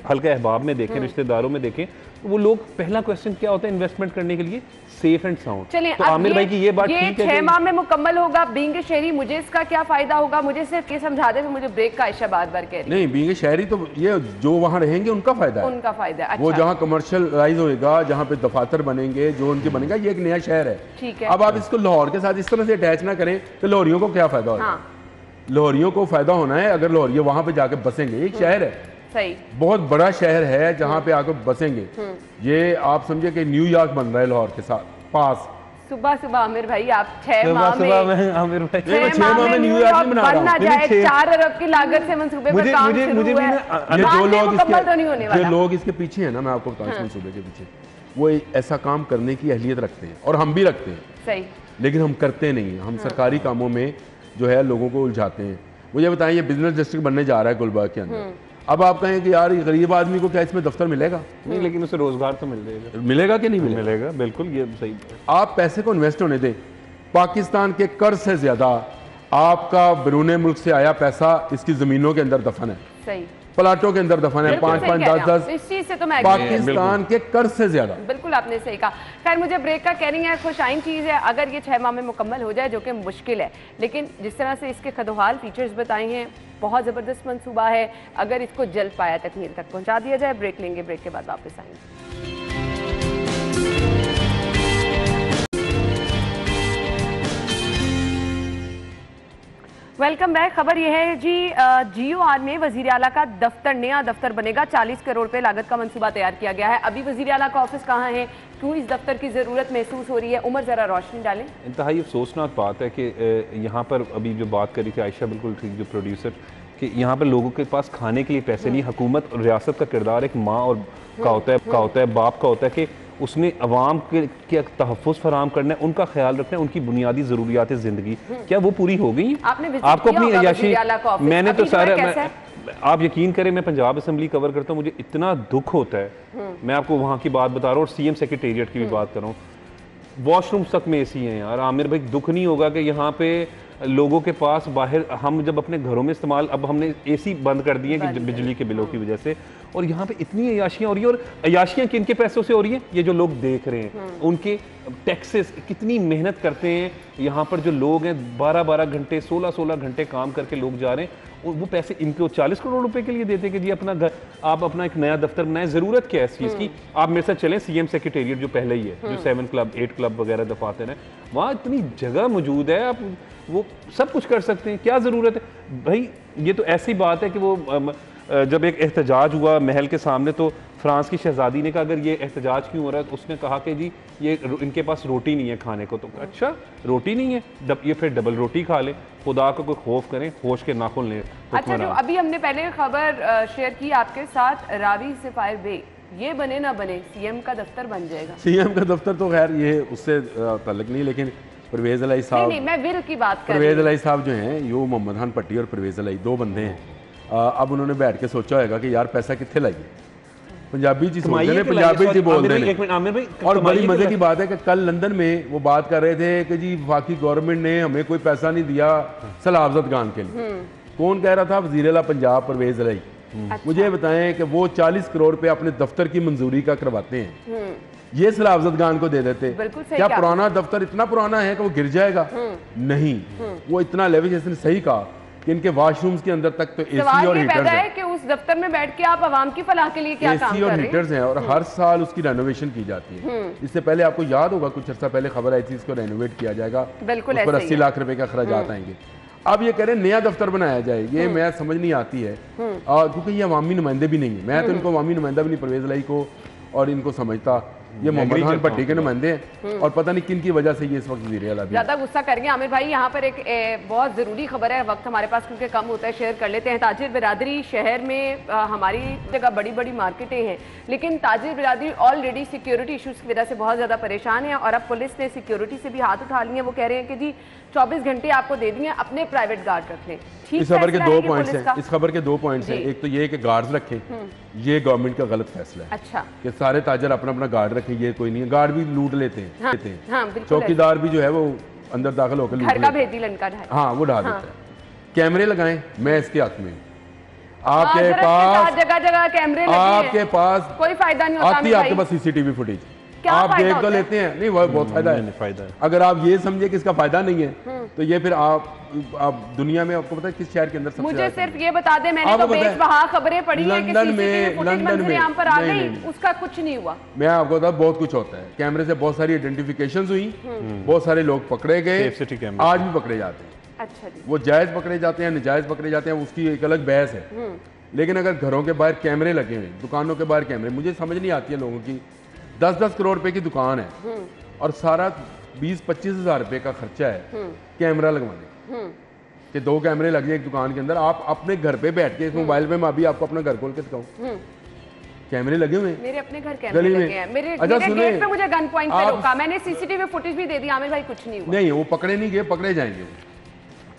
हल्का अहबाब में देखें, रिश्तेदारों में देखें, तो वो लोग पहला क्वेश्चन क्या होता है इन्वेस्टमेंट करने के लिए? Safe and sound. चलिए, तो आमिर भाई की ये बात ठीक है। 6 माह में मुकम्मल होगा बीइंग शहरी, मुझे इसका क्या फायदा होगा? मुझे सिर्फ ये समझा दे, मुझे ब्रेक का आयशा बार बार कह रही है। नहीं, बीइंग शहरी तो ये जो वहाँ रहेंगे उनका फायदा है, उनका फायदा है। वो अच्छा। जहाँ कमर्शियलाइज होएगा, जहाँ पे दफातर बनेंगे, जो उनके बनेगा, ये एक नया शहर है। ठीक है। अब आप इसको लाहौर के साथ इस तरह से अटैच ना करें तो लाहौरियों को क्या फायदा होगा? लाहौरियों को फायदा होना है अगर लाहौरी वहां पे जाके बसेंगे। एक शहर है, सही, बहुत बड़ा शहर है जहां पे आकर बसेंगे। ये आप समझे कि न्यूयॉर्क बन रहा है लाहौर के साथ पास। सुबह सुबह आमिर भाई आप 6 माह आमिर भाई 6 माह में न्यूयॉर्क नहीं बना रहा हूं। 4 अरब की लागत से मंसूबे पर काम शुरू हुआ है। जो लोग इसके पीछे हैं ना, मैं आपको बताऊं, इस मंसूबे के पीछे वो ऐसा काम करने की अहलियत रखते हैं और हम भी रखते हैं। सही। लेकिन हम करते नहीं। हम सरकारी कामों में जो है लोगों को उलझाते हैं। मुझे बताएं, ये बिजनेस डिस्ट्रिक्ट बनने जा रहा है गुलबर्ग के अंदर। अब आप कहें कि यार गरीब आदमी को क्या इसमें दफ्तर मिलेगा? नहीं, लेकिन उसे रोजगार तो मिलेगा कि नहीं मिलेगा? बिल्कुल, ये सही। आप पैसे को इन्वेस्ट होने दें। पाकिस्तान के कर्ज से ज्यादा आपका बैरून मुल्क से आया पैसा इसकी जमीनों के अंदर दफन है, सही, प्लाटों के अंदर दफन है, 5-5, 10-10, इस चीज से तो मैं पाकिस्तान के कर्ज से ज्यादा। बिल्कुल आपने सही कहा। खैर, मुझे ब्रेक का कहनी है, खुशाइन चीज़ है अगर ये 6 माह में मुकम्मल हो जाए, जो कि मुश्किल है, लेकिन जिस तरह से इसके खदोहाल फीचर्स बताए हैं, बहुत ज़बरदस्त मंसूबा है। अगर इसको जल्द पाया तकमील तक पहुंचा दिया जाए। ब्रेक लेंगे, ब्रेक के बाद वापस आएंगे। Welcome back. खबर यह है जी, GOR में वजीर आला का दफ्तर, नया दफ्तर बनेगा। 40 करोड़ रुपए लागत का मंसूबा तैयार किया गया है। अभी वजीर आला का ऑफिस कहाँ है, क्यों इस दफ्तर की ज़रूरत महसूस हो रही है, उमर ज़रा रोशनी डालें। इंतहाई अफसोसनाक बात है कि यहाँ पर अभी जो बात करी थी आयशा, बिल्कुल ठीक, जो प्रोड्यूसर, कि यहाँ पर लोगों के पास खाने के लिए पैसे नहीं। हुकूमत और रियासत का किरदार एक माँ और का होता है, बाप का होता है कि उसने अवाम के तहफ़्फ़ुज़ फराहम करना है, उनका ख्याल रखना है, उनकी बुनियादी ज़रूरियात ज़िंदगी क्या वो पूरी हो गई? आपको अपनी अयाशी, मैंने तो सारा, आप यकीन करें, मैं पंजाब असम्बली कवर करता हूँ, मुझे इतना दुख होता है। मैं आपको वहाँ की बात बता रहा हूँ और CM सेक्रेटेरिएट की भी बात कर रहा हूँ। वॉशरूम तक में AC हैं यार। आमिर भाई, दुख नहीं होगा कि यहाँ पे लोगों के पास बाहर, हम जब अपने घरों में इस्तेमाल, अब हमने AC बंद कर दिए कि बिजली के बिलों की वजह से, और यहाँ पे इतनी अयाशियाँ हो रही है। और अयाशियाँ किन के पैसों से हो रही है? ये जो लोग देख रहे हैं, उनके टैक्सेस, कितनी मेहनत करते हैं यहाँ पर जो लोग हैं, 12-12 घंटे, 16-16 घंटे काम करके लोग जा रहे हैं, और वो पैसे इनको 40 करोड़ रुपए के लिए देते हैं कि जी अपना घर, आप अपना एक नया दफ्तर बनाएं। ज़रूरत क्या है इस चीज़ की? आप मेरे साथ चलें, CM सेक्रेटेरिएट जो पहले ही है, जो 7 क्लब 8 क्लब वगैरह दफातर हैं, वहाँ इतनी जगह मौजूद है, आप वो सब कुछ कर सकते हैं। क्या ज़रूरत है भाई? ये तो ऐसी बात है कि वो जब एक एहतजाज हुआ महल के सामने, तो फ्रांस की शहजादी ने कहा अगर ये एहतजाज क्यों हो रहा है, तो उसने कहा कि जी ये इनके पास रोटी नहीं है खाने को। तो अच्छा, रोटी नहीं है, ये फिर डबल रोटी खा ले। खुदा को कोई खौफ करें, होश के नाखुन ले। अच्छा, जो अभी हमने पहले खबर शेयर की आपके साथ, रावी सिफायर बे, ये बने ना बने, CM का दफ्तर बन जाएगा। CM का दफ्तर तो खैर ये उससे ताल्लुक नहीं, लेकिन परवेज अलाई साहब, नहीं, मैं विल की बात कर रही हूं। परवेज अलाई साहब जो हैं, यो मोहम्मद खान पट्टी और परवेज अलाई 2 बंदे हैं। अब उन्होंने बैठ के सोचा होगा कि यार पैसा कितने लाइए, पंजाबी जी सोचते हैं, पंजाबी जी बोलते हैं। और बड़ी मजे की बात है कि कल लंदन में वो बात कर रहे थे कि जी वफाकी गवर्नमेंट ने हमें कोई पैसा नहीं दिया सलाफजत गान के लिए। कौन कह रहा था? वज़ीर आला पंजाब परवेज अलाई। मुझे बताएं कि वो 40 करोड़ रुपए अपने दफ्तर की मंजूरी का करवाते हैं, ये सलाफजत गान को दे देते। क्या पुराना दफ्तर इतना पुराना है कि वो गिर जाएगा? नहीं, वो इतना लेविश, इसने सही कहा कि इनके वॉशरूम्स के अंदर तक तो AC और हीटर्स हैं कि उस दफ्तर में बैठ के आप आवाम की फलाह के लिए क्या काम कर रहे हैं? AC और हीटर्स हैं, और हर साल उसकी रेनोवेशन की जाती है। इससे पहले आपको याद होगा, कुछ अर्सा पहले खबर आई थी इसको रेनोवेट किया जाएगा, बिल्कुल, उस पर 80 लाख रुपए का खर्चात आएंगे। अब ये कह रहे हैं नया दफ्तर बनाया जाए, ये मैं समझ नहीं आती है, क्योंकि ये अवामी नुमाइंदे भी नहीं है। मैं तो इनको अवामी नुमाइंदा भी नहीं, परवेज अलाई को और इनको समझता, ये मोहम्मद खान भट्टी के नुमाइंदे हैं, और पता नहीं किन की वजह से ये इस वक्त वज़ीर आला भी। ज़्यादा गुस्सा करेंगे आमिर भाई। यहाँ पर एक बहुत ज़रूरी खबर है, वक्त हमारे पास क्योंकि कम होता है, शेयर कर लेते हैं। ताजिर बिरादरी शहर में हमारी जगह बड़ी बड़ी मार्केटें हैं, लेकिन ताजिर बिरादरी ऑलरेडी सिक्योरिटी इशूज़ की वजह से बहुत ज़्यादा परेशान है, और अब पुलिस ने सिक्योरिटी से भी हाथ उठा लिए हैं। वो कह रहे हैं कि जी 24 घंटे आपको दे दिए, अपने प्राइवेट गार्ड रख लें। इस खबर के 2 पॉइंट्स हैं, इस खबर के 2 पॉइंट्स हैं। एक तो ये कि गार्ड्स रखें, ये गवर्नमेंट का गलत फैसला है। अच्छा, कि सारे ताजर अपना अपना गार्ड रखें, ये कोई नहीं है। गार्ड भी लूट लेते हैं, हाँ, लेते हैं। हाँ, चौकीदार भी जो है वो अंदर दाखिल होकर लूट लेते हैं। हाँ, वो ढा देता है। कैमरे लगाएं, मैं इसके हक में। आपके पास जगह जगह कैमरे, आपके पास कोई फायदा नहीं होता, आती है आपके पास CCTV फुटेज, आप देख तो लेते हैं, नहीं वो बहुत फायदा है। अगर आप ये समझे कि इसका फायदा नहीं है, तो ये फिर आप दुनिया में, आपको पता है किस शहर के अंदर सबसे मुझे सिर्फ ये बता दे, मैंने तो बेशबहा खबरें पढ़ी है कि लंदन में यहाँ पर आ गई, उसका कुछ नहीं हुआ। मैं आपको बता, बहुत कुछ होता है। कैमरे से बहुत सारी आइडेंटिफिकेशंस हुई, बहुत सारे लोग पकड़े गए, आज भी पकड़े जाते हैं। अच्छा जी, वो जायज पकड़े जाते हैं, नाजायज पकड़े जाते हैं, उसकी एक अलग बहस है। लेकिन अगर घरों के बाहर कैमरे लगे हुए, दुकानों के बाहर कैमरे, मुझे समझ नहीं आती है लोगों की 10-10 करोड़ रुपए की दुकान है और सारा 20-25 हज़ार रुपए का खर्चा है कैमरा लगवाने कि 2 कैमरे लग जाए एक दुकान के अंदर। आप अपने घर पे बैठ के, इस मोबाइल पे मैं अभी आपको अपना घर खोल के दिखाऊं, कैमरे लगे हुए हैं मेरे अपने घर, कैमरे लगे हैं मेरे गेट पे। मुझे गन पॉइंट पे रोका, मैंने CCTV फुटेज भी दे दी आमिर भाई, कुछ नहीं हुआ। नहीं, वो पकड़े नहीं गए, पकड़े जाएंगे।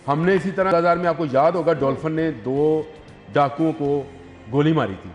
हमने इसी तरह बाजार में, आपको याद होगा, डॉल्फिन ने 2 डाकुओं को गोली मारी थी,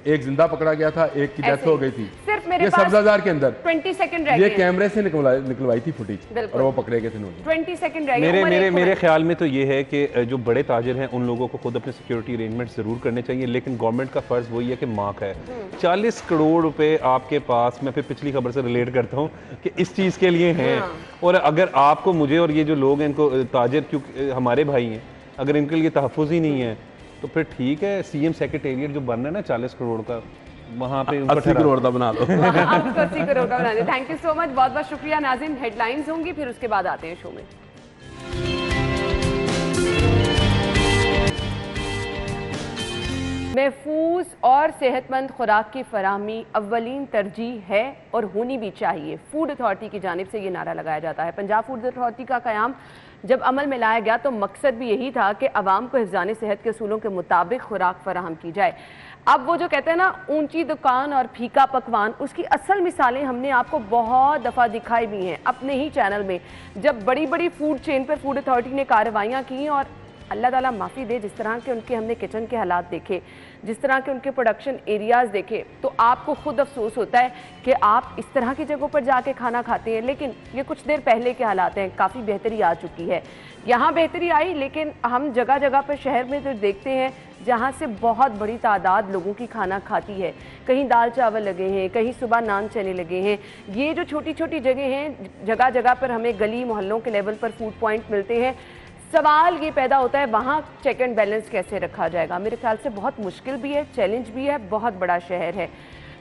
एक जिंदा पकड़ा गया था, एक की डेथ हो गई थी। सिर्फ मेरे ये पास सब्जाजार के अंदर 20 सेकंड रह ये गए। कैमरे से निकलवाई थी फुटेज और वो पकड़े गए थे उन्होंने। 20 सेकंड रह गए। मेरे ख्याल में तो ये है कि जो बड़े ताजिर हैं उन लोगों को खुद अपने सिक्योरिटी अरेंजमेंट ज़रूर करने चाहिए, लेकिन गवर्नमेंट का फ़र्ज़ वही है कि मार्क है 40 करोड़ रुपए आपके पास। मैं फिर पिछली खबर से रिलेट करता हूँ कि इस चीज़ के लिए हैं, और अगर आपको, मुझे और ये जो लोग हैं इनको ताजिर, क्योंकि हमारे भाई हैं, अगर इनके लिए तहफ़्फ़ुज़ ही नहीं है तो फिर ठीक है, सीएम सेक्रेटेरिएट जो बन रहा है ना 40 करोड़ का, वहाँ पे 80 करोड़ का बना लो। 80 करोड़ का बना दे। थैंक यू सो मच, बहुत बहुत शुक्रिया नाज़रीन। हेडलाइंस होंगी, फिर उसके बाद आते हैं शो में। महफूज और सेहतमंद खुराक की फराहमी अव्वलीन तरजीह है और होनी भी चाहिए। फूड अथॉरिटी की जानिब से ये नारा लगाया जाता है। पंजाब फूड अथॉरिटी का क़याम जब अमल में लाया गया तो मकसद भी यही था कि अवाम को हिफ़्ज़ान सेहत के असूलों के मुताबिक खुराक फराहम की जाए। अब वो जो कहते हैं ना ऊंची दुकान और फीका पकवान, उसकी असल मिसालें हमने आपको बहुत दफ़ा दिखाई भी हैं अपने ही चैनल में, जब बड़ी बड़ी फूड चेन पर फूड अथॉरिटी ने कार्रवाइयाँ की और अल्लाह ताला माफ़ी दे, जिस तरह के उनके हमने किचन के हालात देखे, जिस तरह के उनके प्रोडक्शन एरियाज़ देखे, तो आपको खुद अफसोस होता है कि आप इस तरह की जगहों पर जाके खाना खाते हैं। लेकिन ये कुछ देर पहले के हालात हैं, काफ़ी बेहतरी आ चुकी है। यहाँ बेहतरी आई, लेकिन हम जगह जगह पर शहर में तो देखते हैं जहाँ से बहुत बड़ी तादाद लोगों की खाना खाती है। कहीं दाल चावल लगे हैं, कहीं सुबह नान चने लगे हैं। ये जो छोटी छोटी जगह हैं, जगह जगह पर हमें गली मोहल्लों के लेवल पर फूड पॉइंट मिलते हैं। सवाल ये पैदा होता है वहाँ चेक एंड बैलेंस कैसे रखा जाएगा। मेरे ख्याल से बहुत मुश्किल भी है, चैलेंज भी है, बहुत बड़ा शहर है।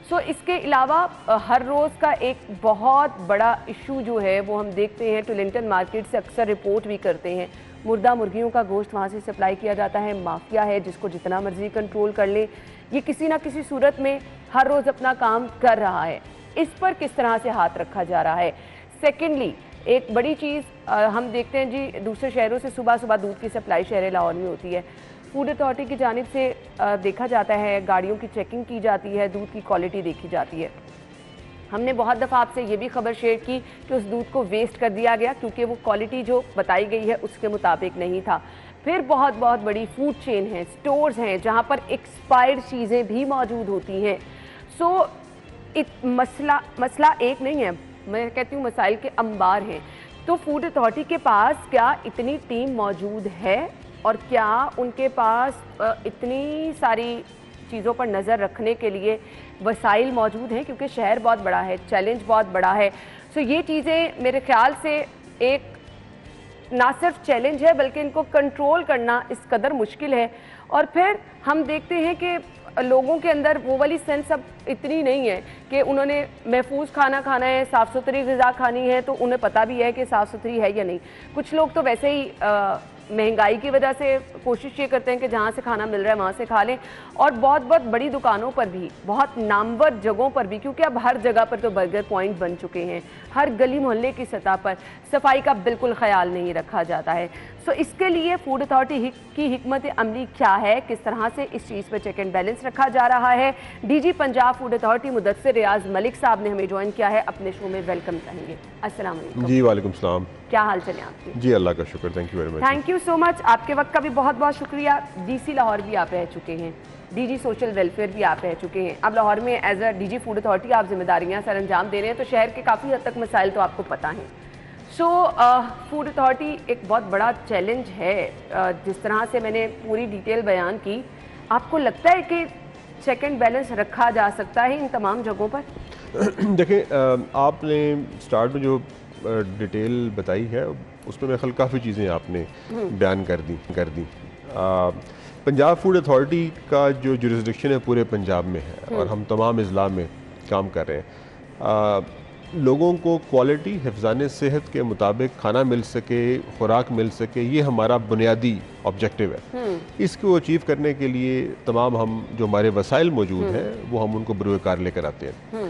सो इसके अलावा हर रोज़ का एक बहुत बड़ा इशू जो है वो हम देखते हैं, टुलिंटन मार्केट से अक्सर रिपोर्ट भी करते हैं, मुर्दा मुर्गियों का गोश्त वहाँ से सप्लाई किया जाता है। माफिया है जिसको जितना मर्जी कंट्रोल कर ले, ये किसी ना किसी सूरत में हर रोज़ अपना काम कर रहा है। इस पर किस तरह से हाथ रखा जा रहा है। सेकेंडली, एक बड़ी चीज़ हम देखते हैं जी, दूसरे शहरों से सुबह सुबह दूध की सप्लाई शहर लाहौर में होती है। फूड अथॉरिटी की जानिब से देखा जाता है, गाड़ियों की चेकिंग की जाती है, दूध की क्वालिटी देखी जाती है। हमने बहुत दफ़ा आपसे ये भी खबर शेयर की कि उस दूध को वेस्ट कर दिया गया क्योंकि वो क्वालिटी जो बताई गई है उसके मुताबिक नहीं था। फिर बहुत बहुत बड़ी फूड चेन है, स्टोर्स हैं जहाँ पर एक्सपायर्ड चीज़ें भी मौजूद होती हैं। सो मसला एक नहीं है, मैं कहती हूँ मसाइल के अंबार हैं। तो फूड अथॉरिटी के पास क्या इतनी टीम मौजूद है और क्या उनके पास इतनी सारी चीज़ों पर नज़र रखने के लिए वसाइल मौजूद हैं, क्योंकि शहर बहुत बड़ा है, चैलेंज बहुत बड़ा है। सो ये चीज़ें मेरे ख्याल से एक ना सिर्फ चैलेंज है बल्कि इनको कंट्रोल करना इस कदर मुश्किल है। और फिर हम देखते हैं कि लोगों के अंदर वो वाली सेंस अब इतनी नहीं है कि उन्होंने महफूज खाना खाना है, साफ़ सुथरी ग़िज़ा खानी है, तो उन्हें पता भी है कि साफ़ सुथरी है या नहीं। कुछ लोग तो वैसे ही महंगाई की वजह से कोशिश ये करते हैं कि जहाँ से खाना मिल रहा है वहाँ से खा लें। और बहुत बहुत बड़ी दुकानों पर भी, बहुत नामवर जगहों पर भी, क्योंकि अब हर जगह पर तो बर्गर पॉइंट बन चुके हैं, हर गली मोहल्ले की सतह पर सफाई का बिल्कुल ख्याल नहीं रखा जाता है। सो इसके लिए फूड अथॉरिटी की हिकमत अमली क्या है, किस तरह से इस चीज़ पर चेक एंड बैलेंस रखा जा रहा है। DG Punjab food authority Mudassir Riaz Malik sahab ने हमें ज्वाइन किया है, अपने शो में वेलकम कहेंगे। अस्सलाम वालेकुम जी। वालेकुम सलाम। क्या हाल चले आपके? जी अल्लाह का शुक्र, thank you very much. Thank you so much, आपके वक्त का भी बहुत बहुत शुक्रिया। डीसी लाहौर भी आप रह चुके हैं, डीजी सोशल वेलफेयर भी आप रह चुके हैं, अब लाहौर में as a DG food authority आप जिम्मेदारियां सर अंजाम दे रहे हैं, तो शहर के काफ़ी हद तक मसाइल तो आपको पता हैं। सो फूड अथॉरिटी एक बहुत बड़ा चैलेंज है। जिस तरह से मैंने पूरी डिटेल बयान की, आपको लगता है कि चेक एंड बैलेंस रखा जा सकता है इन तमाम जगहों पर? देखें, आपने स्टार्ट में जो डिटेल बताई है उसमें मेरे ख्याल काफ़ी चीज़ें आपने बयान कर दी। पंजाब फूड अथॉरिटी का जो जुरिस्डिक्शन है पूरे पंजाब में है और हम तमाम अजला में काम कर रहे हैं। लोगों को क्वालिटी हिफ़्ज़ान सेहत के मुताबिक खाना मिल सके, खुराक मिल सके, ये हमारा बुनियादी ऑब्जेक्टिव है। इसको अचीव करने के लिए तमाम हम जो हमारे वसाइल मौजूद हैं वो हम उनको बरूए कार लेकर आते हैं।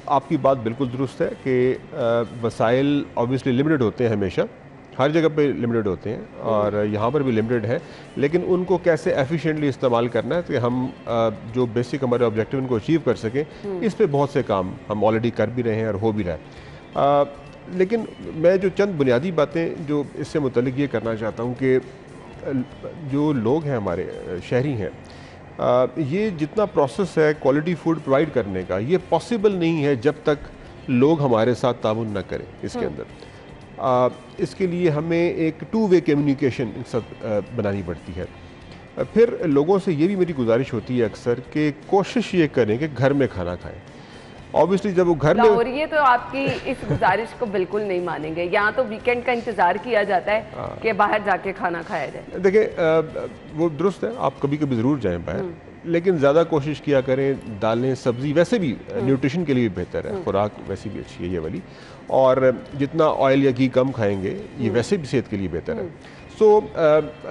आपकी बात बिल्कुल दुरुस्त है कि वसाइल ऑब्वियसली लिमिटेड होते हैं, हमेशा हर जगह पे लिमिटेड होते हैं और यहाँ पर भी लिमिटेड है, लेकिन उनको कैसे एफिशिएंटली इस्तेमाल करना है कि हम जो बेसिक हमारे ऑब्जेक्टिव उनको अचीव कर सकें, इस पे बहुत से काम हम ऑलरेडी कर भी रहे हैं और हो भी रहा है। लेकिन मैं जो चंद बुनियादी बातें जो इससे मुतल्लिक ये करना चाहता हूँ कि जो लोग हैं हमारे शहरी हैं, ये जितना प्रोसेस है क्वालिटी फूड प्रोवाइड करने का, ये पॉसिबल नहीं है जब तक लोग हमारे साथ ताउन न करें इसके अंदर। इसके लिए हमें एक टू वे कम्युनिकेशन बनानी पड़ती है। फिर लोगों से ये भी मेरी गुजारिश होती है अक्सर कि कोशिश ये करें कि घर में खाना खाएं। ऑब्वियसली जब वो घर में, और ये तो आपकी इस गुजारिश को बिल्कुल नहीं मानेंगे। यहाँ तो वीकेंड का इंतजार किया जाता है कि बाहर जाके खाना खाया जाए। देखिए वो दुरुस्त है, आप कभी कभी ज़रूर जाएं बाहर, लेकिन ज़्यादा कोशिश किया करें। दालें सब्ज़ी वैसे भी न्यूट्रिशन के लिए भी बेहतर है, खुराक वैसे भी अच्छी है ये वाली, और जितना ऑयल या घी कम खाएंगे ये वैसे भी सेहत के लिए बेहतर है।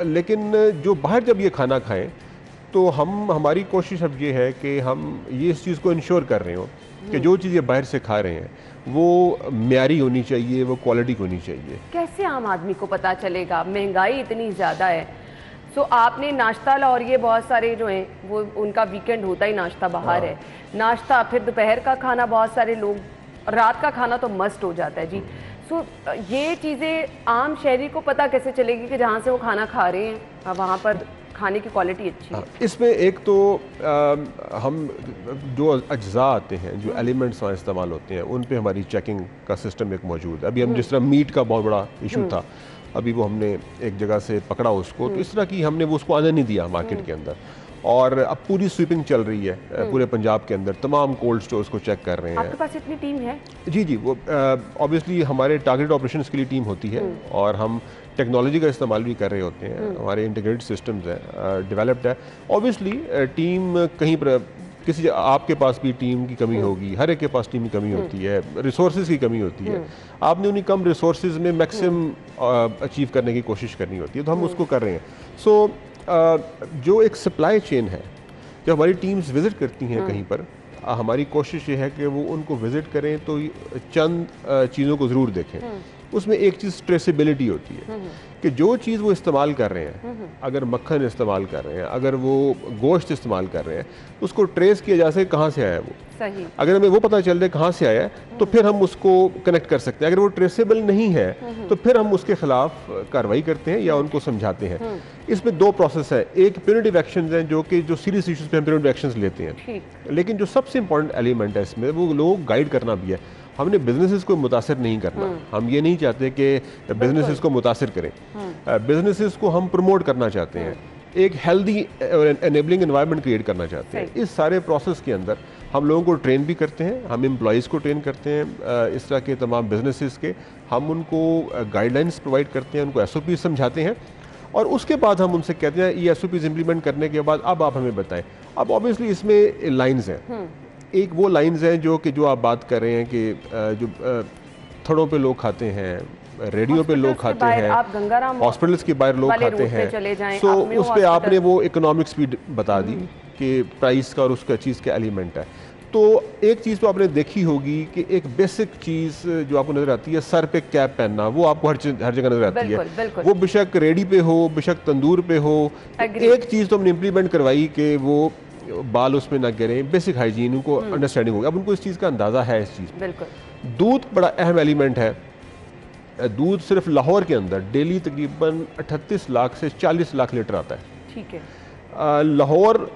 लेकिन जो बाहर जब ये खाना खाएं तो हमारी कोशिश अब ये है कि हम ये इस चीज़ को इंश्योर कर रहे हो कि जो चीज़ ये बाहर से खा रहे हैं वो म्यारी होनी चाहिए, वो क्वालिटी होनी चाहिए। कैसे आम आदमी को पता चलेगा? महंगाई इतनी ज़्यादा है। सो आपने नाश्ता ला, और ये बहुत सारे जो हैं वो उनका वीकेंड होता ही नाश्ता बाहर है, नाश्ता, फिर दोपहर का खाना, बहुत सारे लोग, रात का खाना तो मस्ट हो जाता है जी। सो ये चीज़ें आम शहरी को पता कैसे चलेगी कि जहाँ से वो खाना खा रहे हैं वहाँ पर खाने की क्वालिटी अच्छी है? इसमें एक तो हम जो अज्जा आते हैं, जो एलिमेंट्स वहाँ इस्तेमाल होते हैं, उन पे हमारी चेकिंग का सिस्टम एक मौजूद है। अभी हम जिस तरह मीट का बहुत बड़ा इशू था, अभी वो हमने एक जगह से पकड़ा उसको, तो इस तरह की हमने वो उसको आने नहीं दिया मार्केट के अंदर। और अब पूरी स्वीपिंग चल रही है पूरे पंजाब के अंदर, तमाम कोल्ड स्टोर्स को चेक कर रहे हैं। आपके पास इतनी टीम है? जी, वो ऑब्वियसली हमारे टारगेट ऑपरेशंस के लिए टीम होती है, और हम टेक्नोलॉजी का इस्तेमाल भी कर रहे होते हैं। हमारे इंटीग्रेटेड सिस्टम्स हैं, डेवलप्ड है। ऑब्वियसली टीम कहीं पर किसी आपके पास भी टीम की कमी होगी, हर एक के पास टीम की कमी होती है, रिसोर्सेज की कमी होती है। आपने उन्हीं कम रिसोर्सेज में मैक्सिमम अचीव करने की कोशिश करनी होती है, तो हम उसको कर रहे हैं। जो एक सप्लाई चेन है, जब हमारी टीम्स विज़िट करती हैं कहीं पर, हमारी कोशिश ये है कि वो उनको विज़िट करें तो चंद चीज़ों को ज़रूर देखें। उसमें एक चीज़ ट्रेसेबिलिटी होती है कि जो चीज़ वो इस्तेमाल कर रहे हैं, अगर मक्खन इस्तेमाल कर रहे हैं, अगर वो गोश्त इस्तेमाल कर रहे हैं, उसको ट्रेस किया जा सके कहाँ से आया है वो। सही। अगर हमें वो पता चल रहा है कहाँ से आया है, तो फिर हम उसको कनेक्ट कर सकते हैं। अगर वो ट्रेसेबल नहीं है तो फिर हम उसके खिलाफ कार्रवाई करते हैं या उनको समझाते हैं। इसमें दो प्रोसेस है, एक प्यूनिटिव एक्शंस हैं जो सीरियस इश्यूज पे हम प्यूनिटिव एक्शंस लेते हैं, लेकिन जो सबसे इंपॉर्टेंट एलिमेंट है इसमें, वो लोग गाइड करना भी है। हमने बिजनेसेस को मुतासिर नहीं करना, हम ये नहीं चाहते कि बिजनेसेस को मुतासिर करें, बिजनेसेस को हम प्रमोट करना चाहते हैं, एक हेल्दी एनेबलिंग एनवायरनमेंट क्रिएट करना चाहते हैं। इस सारे प्रोसेस के अंदर हम लोगों को ट्रेन भी करते हैं, हम एम्प्लॉयज़ को ट्रेन करते हैं, इस तरह के तमाम बिजनेसेस के हम उनको गाइडलाइंस प्रोवाइड करते हैं, उनको SOP समझाते हैं, और उसके बाद हम उनसे कहते हैं ये SOPs इम्प्लीमेंट करने के बाद अब आप हमें बताएं। अब ऑब्वियसली इसमें लाइन्स हैं, एक वो लाइन्स हैं जो आप बात कर रहे हैं कि जो थड़ों पे लोग खाते हैं, रेडियो पे लोग खाते हैं, हॉस्पिटल्स के बाहर लोग खाते हैं, सो उस पर आपने वो इकोनॉमिक्स भी बता दी कि प्राइस का और उसका चीज़ का एलिमेंट है। तो एक चीज़ तो आपने देखी होगी कि एक बेसिक चीज़ जो आपको नज़र आती है, सर पे कैप पहनना, वो आपको हर जगह नज़र आती है, वो बेशक रेडी पे हो, बेशक तंदूर पे हो। एक चीज़ तो हमने इम्प्लीमेंट करवाई कि वो बाल उसमें ना गिरें, बेसिक हाइजीन उनको अंडरस्टैंडिंग होगी। अब उनको इस चीज़ का अंदाज़ा है इस चीज़। बिल्कुल। दूध बड़ा अहम एलिमेंट है। दूध सिर्फ लाहौर के अंदर डेली तकरीबन 38 लाख से 40 लाख लीटर आता है। ठीक है। लाहौर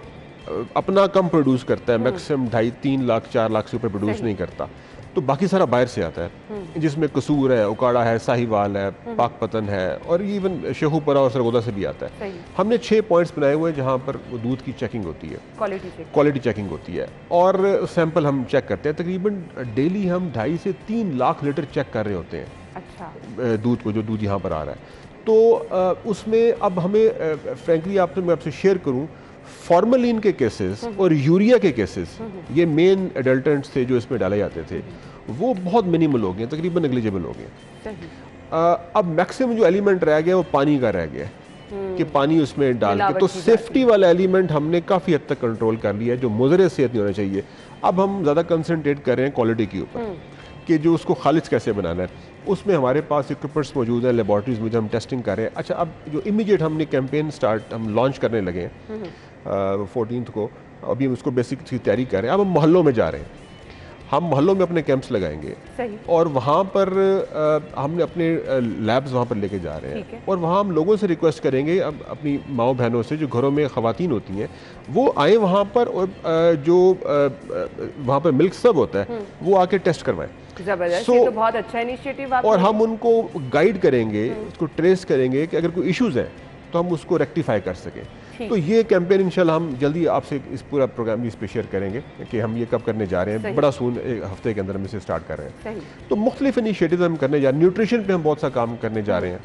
अपना कम प्रोड्यूस करता है, मैक्सिमम 2.5-3 लाख 4 लाख से ऊपर प्रोड्यूस नहीं करता, तो बाकी सारा बाहर से आता है, जिसमें कसूर है, उकाड़ा है, साहिवाल है, पाकपतन है, और इवन शेखुपुरा और सरगोदा से भी आता है। हमने 6 पॉइंट्स बनाए हुए हैं जहाँ पर दूध की चेकिंग होती है, क्वालिटी चेकिंग होती है, और सैंपल हम चेक करते हैं। तकरीबन डेली हम 2.5 से 3 लाख लीटर चेक कर रहे होते हैं। अच्छा। दूध को, जो दूध यहाँ पर आ रहा है, तो उसमें अब हमें फ्रेंकली मैं आपसे शेयर करूँ, फॉर्मलिन के केसेस और यूरिया के केसेस, ये मेन एडल्टेंट्स थे जो इसमें डाले जाते थे, वो बहुत मिनिमल हो गए, तकरीबन नेग्लिजिबल हो गए। अब मैक्सिमम जो एलिमेंट रह गया वो पानी का रह गया कि पानी उसमें डाल के, तो सेफ्टी वाला एलिमेंट हमने काफ़ी हद तक कंट्रोल कर लिया है, जो मुज़र सेहत नहीं होना चाहिए। अब हम ज़्यादा कंसनट्रेट कर रहे हैं क्वालिटी के ऊपर कि जो उसको खालिज कैसे बनाना है। उसमें हमारे पास इक्विपमेंट्स मौजूद हैं, लेबॉर्ट्रीज में हम टेस्टिंग कर रहे हैं। अच्छा, अब जो इमीडिएट हमने कैंपेन हम लॉन्च करने लगे हैं 14th को, अभी हम उसको बेसिक की तैयारी कर रहे हैं। अब हम मोहल्लों में जा रहे हैं, हम मोहल्लों में अपने कैंप्स लगाएंगे और वहाँ पर हमने अपने लैब्स वहाँ पर लेके जा रहे हैं और वहाँ हम लोगों से रिक्वेस्ट करेंगे, अब अपनी माओ बहनों से जो घरों में ख़वातीन होती हैं वो आए वहाँ पर और जो वहाँ पर मिल्क सब होता है वो आके टेस्ट करवाएं। जबरदस्त, ये तो बहुत अच्छा इनिशिएटिव आपने। और हम उनको गाइड करेंगे, उसको ट्रेस करेंगे कि अगर कोई इश्यूज है तो हम उसको रेक्टिफाई कर सकें। तो ये कैंपेन इंशाल्लाह हम जल्दी आपसे इस पूरा प्रोग्राम इस पे शेयर करेंगे कि हम ये कब करने जा रहे हैं, बड़ा सून एक हफ्ते के अंदर हम इसे स्टार्ट कर रहे हैं। तो मुख्तलिफ इनिशिएटिव हम करने जा रहे हैं। न्यूट्रिशन पे हम बहुत सा काम करने जा रहे हैं।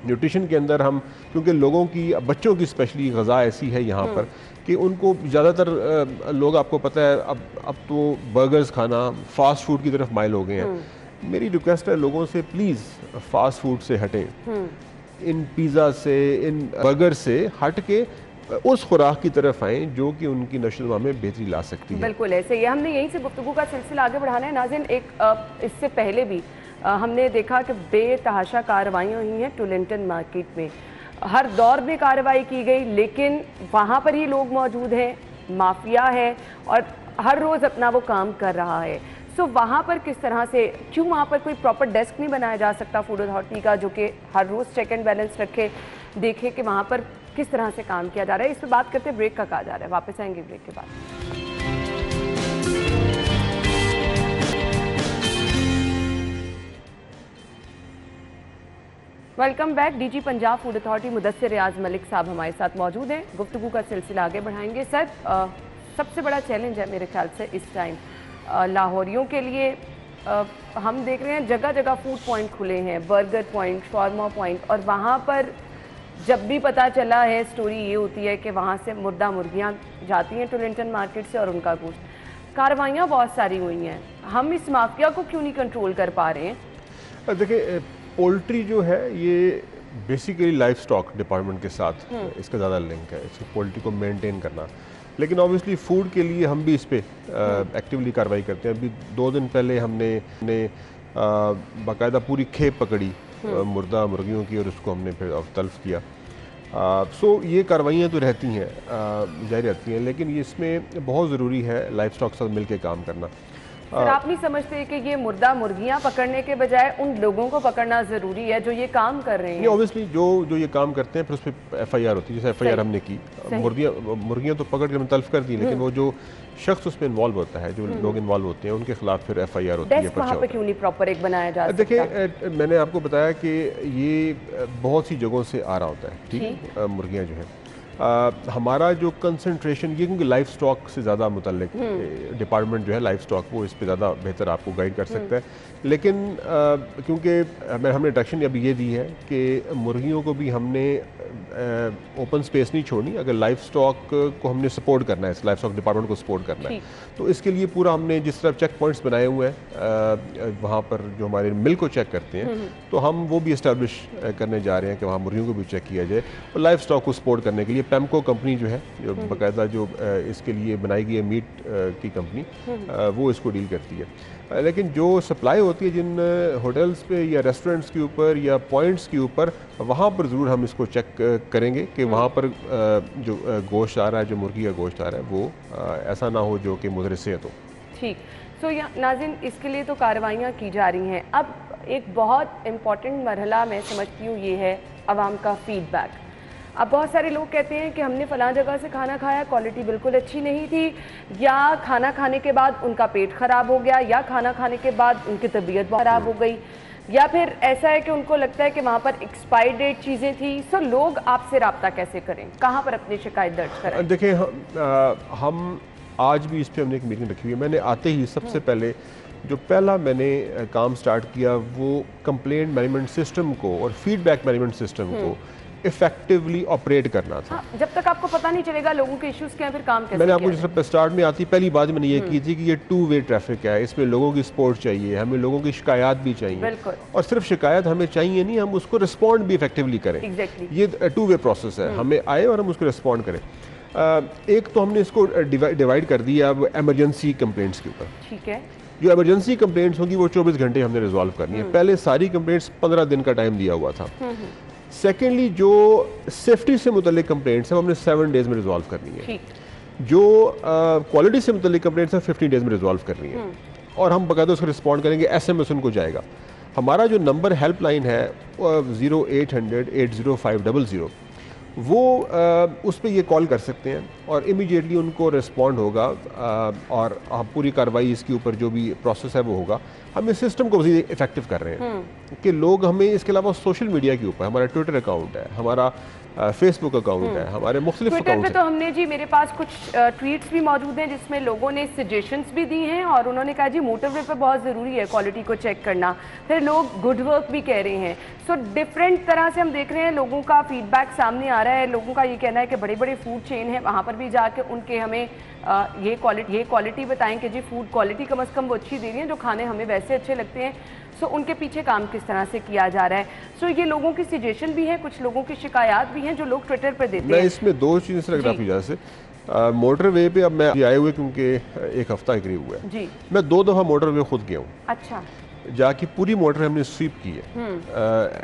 न्यूट्रिशन के अंदर हम, क्योंकि लोगों की, बच्चों की स्पेशली ग़िज़ा ऐसी है यहाँ पर कि उनको ज़्यादातर लोग, आपको पता है अब तो बर्गर्स खाना, फास्ट फूड की तरफ माइल हो गए हैं। मेरी रिक्वेस्ट है लोगों से, प्लीज़ फास्ट फूड से हटें, इन पिज़्ज़ा से, इन बर्गर से हट के उस खुराक की तरफ आएँ जो कि उनकी नशो में बेहतरी ला सकती है। बिल्कुल ऐसे ही हमने यहीं से गुफ्तगू का सिलसिला आगे बढ़ाना है। नाज़रीन, एक इससे पहले भी हमने देखा कि बेतहाशा कार्रवाइयाँ हुई हैं टुलिंगटन मार्केट में। हर दौर में कार्रवाई की गई, लेकिन वहाँ पर ही लोग मौजूद हैं, माफिया है और हर रोज़ अपना वो काम कर रहा है। सो वहाँ पर किस तरह से, क्यों वहाँ पर कोई प्रॉपर डेस्क नहीं बनाया जा सकता फूड अथॉरिटी का, जो कि हर रोज़ चेक एंड बैलेंस रखे, देखे कि वहाँ पर किस तरह से काम किया जा रहा है। इस पर बात करते हैं, ब्रेक का कहा जा रहा है, वापस आएंगे ब्रेक के बाद। Welcome back. DG Punjab food authority Mudassir Riaz Malik sahab हमारे साथ मौजूद हैं। गुफ्तगू का सिलसिला आगे बढ़ाएंगे। सर, सबसे बड़ा चैलेंज है मेरे ख्याल से इस टाइम लाहौरियों के लिए। हम देख रहे हैं जगह जगह फूड पॉइंट खुले हैं, बर्गर पॉइंट, शॉर्मा पॉइंट, और वहाँ पर जब भी पता चला है, स्टोरी ये होती है कि वहाँ से मुर्दा मुर्गियाँ जाती हैं टुलिंगटन मार्केट से और उनका गोश्त। कार्रवाइयाँ बहुत सारी हुई हैं, हम इस माफिया को क्यों नहीं कंट्रोल कर पा रहे हैं? देखिए, पोल्ट्री जो है ये बेसिकली लाइफ स्टॉक डिपार्टमेंट के साथ इसका ज़्यादा लिंक है, इसको पोल्ट्री को मेंटेन करना। लेकिन ऑब्वियसली फूड के लिए हम भी इस पे एक्टिवली कार्रवाई करते हैं। अभी 2 दिन पहले हमने बाकायदा पूरी खेप पकड़ी मुर्दा मुर्गियों की और उसको हमने फिर तल्फ किया। सो ये कार्रवाइयाँ तो रहती हैं, जारी रहती हैं, लेकिन इसमें बहुत ज़रूरी है लाइफ स्टॉक के साथ मिल के काम करना। सर, आप नहीं समझते कि ये मुर्दा मुर्गियां पकड़ने के बजाय उन लोगों को पकड़ना जरूरी है जो ये काम कर रहे हैं? ऑब्वियसली जो ये काम करते हैं फिर उस पर FIR होती है, जैसे FIR हमने की। मुर्गियां तो पकड़ के तल्फ कर दी, लेकिन वो जो शख्स उसमें इन्वॉल्व होता है, जो लोग इन्वॉल्व होते हैं, उनके खिलाफ फिर FIR होती है। वहाँ पे क्यों नहीं प्रॉपर एक बनाया जा सकता? देखिए, मैंने आपको बताया कि ये बहुत सी जगहों से आ रहा होता है, ठीक, मुर्गियाँ जो है। हमारा जो कंसंट्रेशन, ये क्योंकि लाइफ स्टॉक से ज़्यादा मुतल्लिक डिपार्टमेंट जो है लाइफ स्टॉक, वो इस पे ज़्यादा बेहतर आपको गाइड कर सकता है। लेकिन क्योंकि हमने डायरेक्शन अभी ये दी है कि मुर्गियों को भी हमने ओपन स्पेस नहीं छोड़नी। अगर लाइफ स्टॉक को हमने सपोर्ट करना है, इस लाइफ स्टॉक डिपार्टमेंट को सपोर्ट करना है, तो इसके लिए पूरा हमने जिस तरह चेक पॉइंट्स बनाए हुए हैं, वहाँ पर जो हमारे मिल्क को चेक करते हैं, तो हम वो भी इस्टेब्लिश करने जा रहे हैं कि वहाँ मुर्गियों को भी चेक किया जाए। और लाइफ स्टॉक को सपोर्ट करने के लिए पेमको कंपनी जो है, जो बाकायदा जो इसके लिए बनाई गई है मीट की कंपनी, वो इसको डील करती है। लेकिन जो सप्लाई होती है जिन होटल्स पे या रेस्टोरेंट्स के ऊपर या पॉइंट्स के ऊपर, वहाँ पर ज़रूर हम इसको चेक करेंगे कि वहाँ पर जो गोश्त आ रहा है, जो मुर्गी का गोश्त आ रहा है, वो ऐसा ना हो जो कि मुज़र सेहत हो। ठीक। सो नाज़रीन, इसके लिए तो कार्रवाइयाँ की जा रही हैं। अब एक बहुत इम्पॉर्टेंट मरहला मैं समझती हूँ ये है आवाम का फीडबैक। अब बहुत सारे लोग कहते हैं कि हमने फ़लाँ जगह से खाना खाया, क्वालिटी बिल्कुल अच्छी नहीं थी, या खाना खाने के बाद उनका पेट ख़राब हो गया, या खाना खाने के बाद उनकी तबीयत ख़राब हो गई, या फिर ऐसा है कि उनको लगता है कि वहाँ पर एक्सपायरी डेट चीज़ें थी। सो लोग आपसे रब्ता कैसे करें, कहाँ पर अपनी शिकायत दर्ज करें? देखिए, हम आज भी इस पर हमने एक मीटिंग रखी हुई है। मैंने आते ही सबसे पहले जो पहला मैंने काम स्टार्ट किया वो कंप्लेंट मैनेजमेंट सिस्टम को और फीडबैक मैनेजमेंट सिस्टम को इफेक्टिवली ऑपरेट करना था। जब तक आपको पता नहीं चलेगा लोगों के इश्यूज क्या, फिर काम कैसे? मैंने आपको जिस स्टार्ट में आती पहली बात मैंने ये की थी कि ये 2 वे ट्रैफिक है, इसमें लोगों की सपोर्ट चाहिए, हमें लोगों की शिकायत भी चाहिए, और सिर्फ शिकायत हमें चाहिए नहीं, हम उसको रिस्पॉन्ड भी इफेक्टिवली करें। ये 2 वे प्रोसेस है, हमें आए और हम उसको रिस्पॉन्ड करें। एक तो हमने इसको डिवाइड कर दिया अब इमरजेंसी कंप्लेंट्स के ऊपर। ठीक है। जो इमरजेंसी कंप्लेंट्स होंगी वो 24 घंटे हमने रिजॉल्व करनी है। पहले सारी कंप्लेंट्स 15 दिन का टाइम दिया हुआ था। सेकेंडली, जो सेफ्टी से मुतल्लिक कंप्लेंट्स हैं हमने 7 डेज में रिजॉल्व करनी है। जो क्वालिटी से मुतल्लिक कंप्लेंट्स हैं 15 डेज में रिजॉल्व करनी है और हम बाकायदा उसको रिस्पॉन्ड करेंगे, SMS उनको जाएगा। हमारा जो नंबर हेल्पलाइन है 0800-80500 वो उस पर ये कॉल कर सकते हैं और इमीडिएटली उनको रिस्पॉन्ड होगा और आप पूरी कार्रवाई इसके ऊपर जो भी प्रोसेस है वो होगा। हम इस सिस्टम को मज़ीद इफेक्टिव कर रहे हैं कि लोग हमें इसके अलावा सोशल मीडिया के ऊपर, हमारा ट्विटर अकाउंट है, हमारा फेसबुक अकाउंट है, हमारे मुख्तलिफ ट्विटर पे तो हमने जी, मेरे पास कुछ ट्वीट्स भी मौजूद हैं जिसमें लोगों ने सजेशंस भी दी हैं और उन्होंने कहा जी मोटरवे पे बहुत ज़रूरी है क्वालिटी को चेक करना। फिर लोग गुड वर्क भी कह रहे हैं। सो डिफरेंट तरह से हम देख रहे हैं, लोगों का फीडबैक सामने आ रहा है। लोगों का ये कहना है कि बड़े बड़े फूड चेन है, वहाँ पर भी जाके उनके हमें ये क्वालिटी बताएं कि जी फूड क्वालिटी कम अज़ कम वो अच्छी दे रही है जो खाने हमें वैसे अच्छे लगते हैं। सो उनके पीछे काम किस तरह से किया जा रहा है। सो ये लोगों की सजेशन भी है, कुछ लोगों की शिकायत भी हैं जो लोग ट्विटर पर देते हैं। मैं इसमें दो चीज़ें फोटोग्राफी वजह से मोटरवे पे अब मैं आए हुए क्योंकि एक हफ्ता के करीब हुआ है जी, मैं 2 दफ़ा मोटरवे खुद गया हूँ। अच्छा, जाके पूरी मोटर हमने स्वीप की है,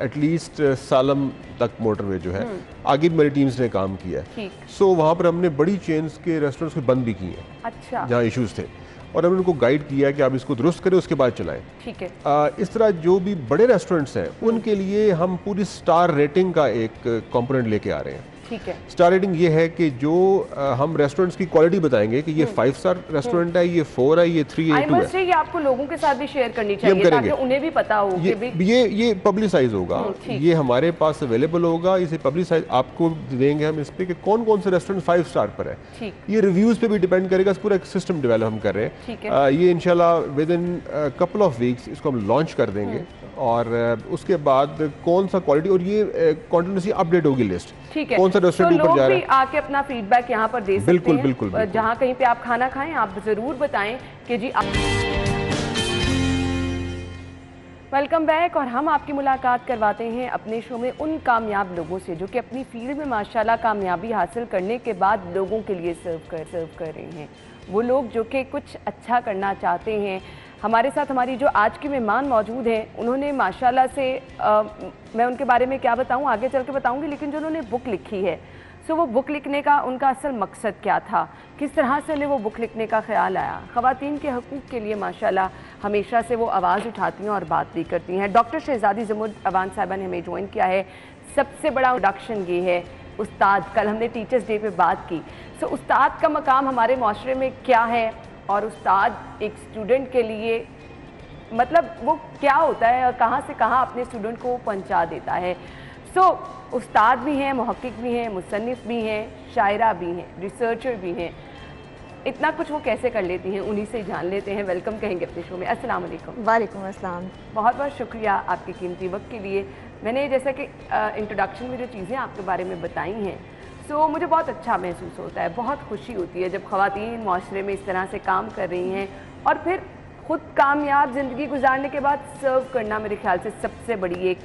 एटलीस्ट सालम तक मोटरवे जो है आगे मेरी टीम्स ने काम किया है। सो वहाँ पर हमने बड़ी चेन्स के रेस्टोरेंट्स को बंद भी किए हैं, अच्छा, जहाँ इश्यूज थे, और हमने उनको गाइड किया है कि आप इसको दुरुस्त करें उसके बाद चलाएं। ठीक है। इस तरह जो भी बड़े रेस्टोरेंट्स हैं उनके लिए हम पूरी स्टार रेटिंग का एक कंपोनेंट लेके आ रहे हैं। ठीक है। स्टार रेटिंग ये है कि जो हम रेस्टोरेंट्स की क्वालिटी बताएंगे कि ये 5 स्टार रेस्टोरेंट है, ये 4 है, ये 3 है, 2 है। ये आपको लोगों के साथ भी शेयर करनी चाहिए ताकि उन्हें भी पता हो कि ये पब्लिसाइज होगा, ये हमारे पास अवेलेबल होगा, इसे पब्लिसाइज आपको देंगे हम इस पे कि कौन कौन से रेस्टोरेंट 5 स्टार पर है। ये रिव्यूज पे भी डिपेंड करेगा, पूरा एक सिस्टम डेवलप हम कर रहे हैं। ये इंशाल्लाह with in couple of weeks इसको हम लॉन्च कर देंगे और उसके बाद कौन सा क्वालिटी, और ये कंटिन्यूसली अपडेट होगी लिस्ट, कौन सा रेस्टोरेंट ऊपर जा रहा है। आके अपना फीडबैक यहाँ पर दे सकते हैं। बिल्कुल। जहाँ कहीं पे आप खाना खाएं आप जरूर बताएं कि जी वेलकम बैक। और हम आपकी मुलाकात करवाते हैं अपने शो में उन कामयाब लोगों से जो कि अपनी फील्ड में माशाल्लाह कामयाबी हासिल करने के बाद लोगों के लिए सर्व कर रहे हैं। वो लोग जो कि कुछ अच्छा करना चाहते हैं। हमारे साथ हमारी जो आज की मेहमान मौजूद हैं, उन्होंने माशाल्लाह से मैं उनके बारे में क्या बताऊं, आगे चल के बताऊंगी, लेकिन जो उन्होंने बुक लिखी है, सो वो बुक लिखने का उनका असल मकसद क्या था, किस तरह से उन्हें वो बुक लिखने का ख्याल आया। ख़वातीन के हकूक़ के लिए माशाल्लाह हमेशा से वो आवाज़ उठाती हैं और बात भी करती हैं। डॉक्टर शहजादी ज़मुद अवान साहिबा ने हमें ज्वाइन किया है। सबसे बड़ा इंट्रोडक्शन ये है उस्ताद, कल हमने टीचर्स डे पे बात की। सो उस्ताद का मकाम हमारे माशरे में क्या है और उस्ताद एक स्टूडेंट के लिए मतलब वो क्या होता है और कहाँ से कहाँ अपने स्टूडेंट को पहुँचा देता है। सो उस्ताद भी हैं, मुहक्किक भी हैं, मुसन्निफ़ भी हैं, शायरा भी हैं, रिसर्चर भी हैं। इतना कुछ वो कैसे कर लेती हैं, उन्हीं से जान लेते हैं। वेलकम कहेंगे अपने शो में। अस्सलाम वालेकुम। वालेकुम अस्सलाम। बहुत बहुत शुक्रिया आपके कीमती वक्त के लिए। मैंने जैसा कि इंट्रोडक्शन में जो चीज़ें आपके बारे में बताई हैं, सो मुझे बहुत अच्छा महसूस होता है, बहुत खुशी होती है जब ख़वातीन माशरे में इस तरह से काम कर रही हैं और फिर ख़ुद कामयाब ज़िंदगी गुजारने के बाद सर्व करना मेरे ख्याल से सबसे बड़ी एक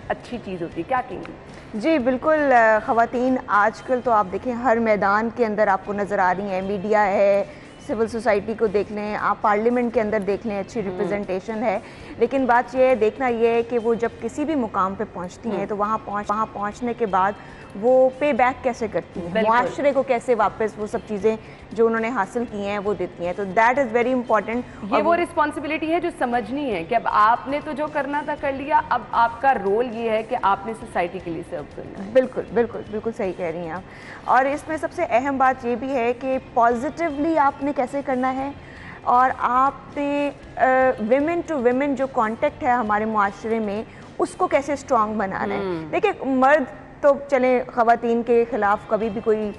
अच्छी चीज़ होती है। क्या कहेंगी? जी बिल्कुल, ख़वातीन आजकल तो आप देखें हर मैदान के अंदर आपको नज़र आ रही हैं। मीडिया है, सिविल सोसाइटी को देख लें, आप पार्लियामेंट के अंदर देख लें, अच्छी रिप्रेजेंटेशन है। लेकिन बात यह है, देखना यह है कि वो जब किसी भी मुकाम पे पहुंचती हैं तो वहाँ पहुंचने के बाद वो पे बैक कैसे करती हैं, मुआशरे को कैसे वापस वो सब चीज़ें जो उन्होंने हासिल की हैं वो देती हैं। तो दैट इज़ वेरी इंपॉर्टेंट। ये वो रिस्पॉन्सिबिलिटी है जो समझनी है कि अब आपने तो जो करना था कर लिया, अब आपका रोल ये है कि आपने सोसाइटी के लिए सर्व करना है। बिल्कुल बिल्कुल बिल्कुल सही कह रही हैं आप। और इसमें सबसे अहम बात ये भी है कि पॉजिटिवली आपने कैसे करना है और आपने विमेन टू विमेन जो कॉन्टेक्ट है हमारे मुआशरे में उसको कैसे स्ट्रॉन्ग बनाना है। देखिए मर्द तो चले ख़वातीन के ख़िलाफ़ कभी भी कोई